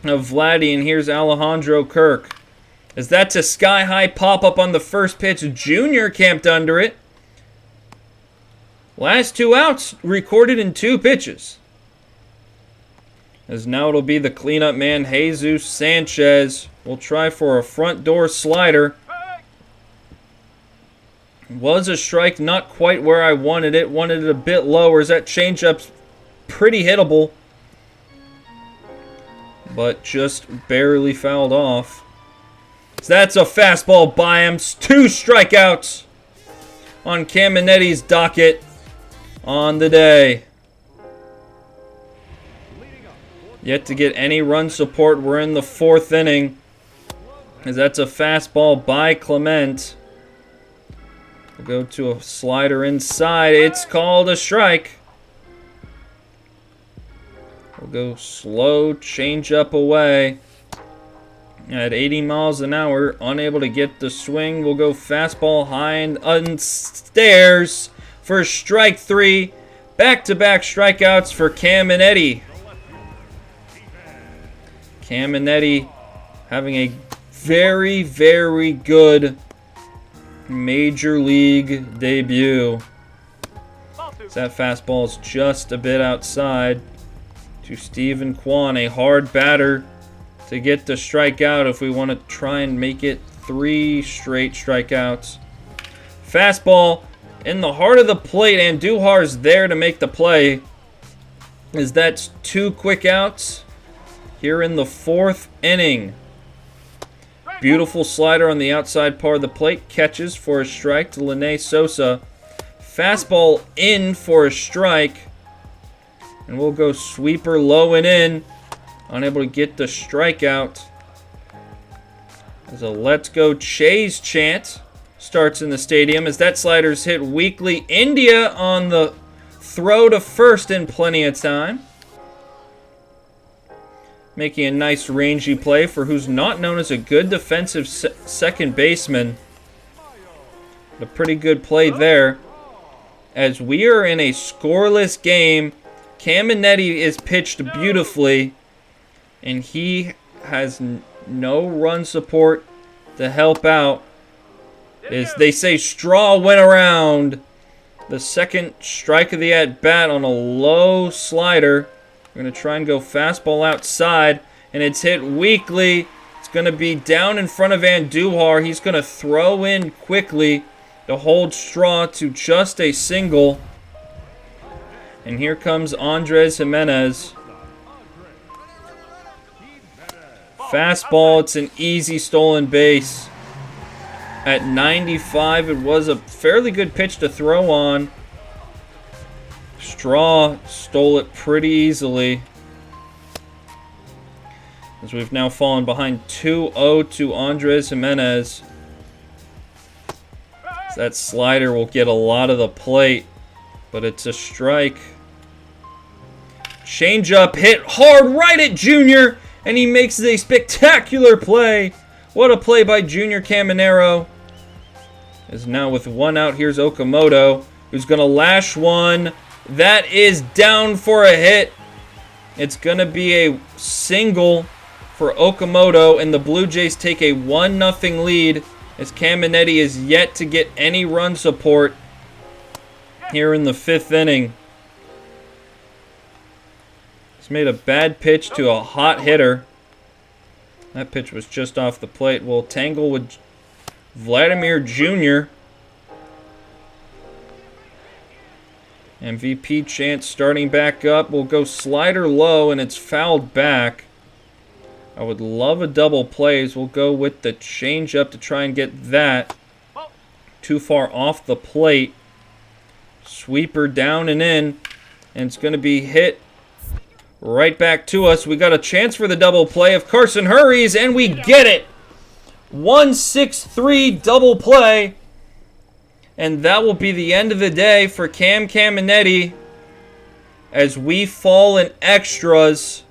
of Vladdy, and here's Alejandro Kirk. As that's a sky-high pop-up on the first pitch, Junior camped under it. Last 2 outs recorded in 2 pitches. As now it'll be the cleanup man, Jesus Sanchez. We'll try for a front door slider. Was a strike, not quite where I wanted it. Wanted it a bit lower. As that changeup's pretty hittable. But just barely fouled off. So that's a fastball by him. 2 strikeouts on Caminetti's docket on the day. Yet to get any run support. We're in the 4th inning. As that's a fastball by Clement. We'll go to a slider inside. It's called a strike. We'll go slow change up away. At 80 miles an hour, unable to get the swing. We'll go fastball high and upstairs for strike 3. Back-to-back strikeouts for Caminetti. Caminetti having a very, very good major league debut. That fastball is just a bit outside to Stephen Kwan, a hard batter to get the strikeout if we want to try and make it 3 straight strikeouts. Fastball in the heart of the plate, and Andujar's there to make the play. As that's 2 quick outs here in the 4th inning. Beautiful slider on the outside part of the plate. Catches for a strike to Lene Sosa. Fastball in for a strike. And we'll go sweeper low and in. Unable to get the strikeout. As a let's go Chase chant starts in the stadium. As that slider's hit weakly. India on the throw to first in plenty of time. Making a nice rangy play for who's not known as a good defensive second baseman. A pretty good play there. As we are in a scoreless game, Caminetti is pitched beautifully. And he has no run support to help out. As they say, straw went around. The second strike of the at-bat on a low slider. We're going to try and go fastball outside, and it's hit weakly. It's going to be down in front of Andujar. He's going to throw in quickly to hold Straw to just a single. And here comes Andres Jimenez. Fastball, it's an easy stolen base. At 95, it was a fairly good pitch to throw on. Straw stole it pretty easily. As we've now fallen behind 2-0 to Andres Jimenez. That slider will get a lot of the plate, but it's a strike. Changeup hit hard right at Junior, and he makes a spectacular play. What a play by Junior Caminero. As now with one out, here's Okamoto, who's going to lash one. That is down for a hit. It's going to be a single for Okamoto, and the Blue Jays take a 1-0 lead as Caminetti is yet to get any run support here in the 5th inning. He's made a bad pitch to a hot hitter. That pitch was just off the plate. We'll tangle with Vladimir Jr. MVP chance starting back up. We'll go slider low, and it's fouled back. I would love a double plays. We'll go with the changeup to try and get that. Too far off the plate. Sweeper down and in. And it's going to be hit right back to us. We got a chance for the double play if Carson hurries, and we get it. 1-6-3 double play. And that will be the end of the day for Cam Caminetti as we fall in extras.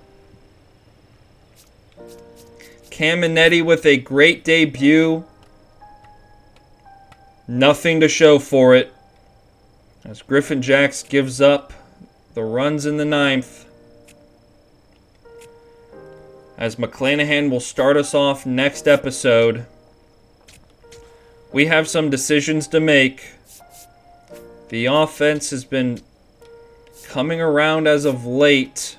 Caminetti with a great debut. Nothing to show for it. As Griffin Jacks gives up the runs in the 9th. As McClanahan will start us off next episode. We have some decisions to make. The offense has been coming around as of late.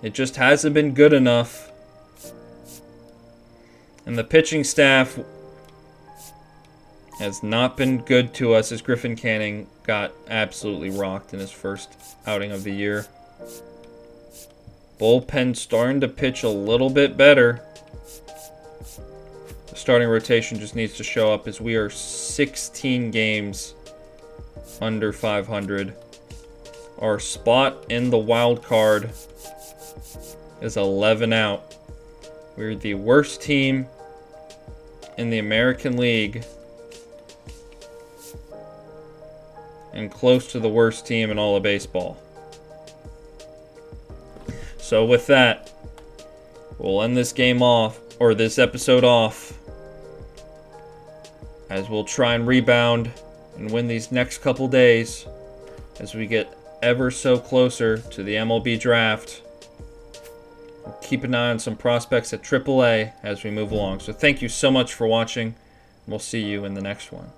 It just hasn't been good enough. And the pitching staff has not been good to us as Griffin Canning got absolutely rocked in his first outing of the year. Bullpen starting to pitch a little bit better. The starting rotation just needs to show up as we are 16 games under 500. Our spot in the wild card is 11 out. We're the worst team in the American League and close to the worst team in all of baseball. So with that, we'll end this game off, or this episode off, as we'll try and rebound and win these next couple days as we get ever so closer to the MLB draft. We'll keep an eye on some prospects at AAA as we move along. So thank you so much for watching, and we'll see you in the next one.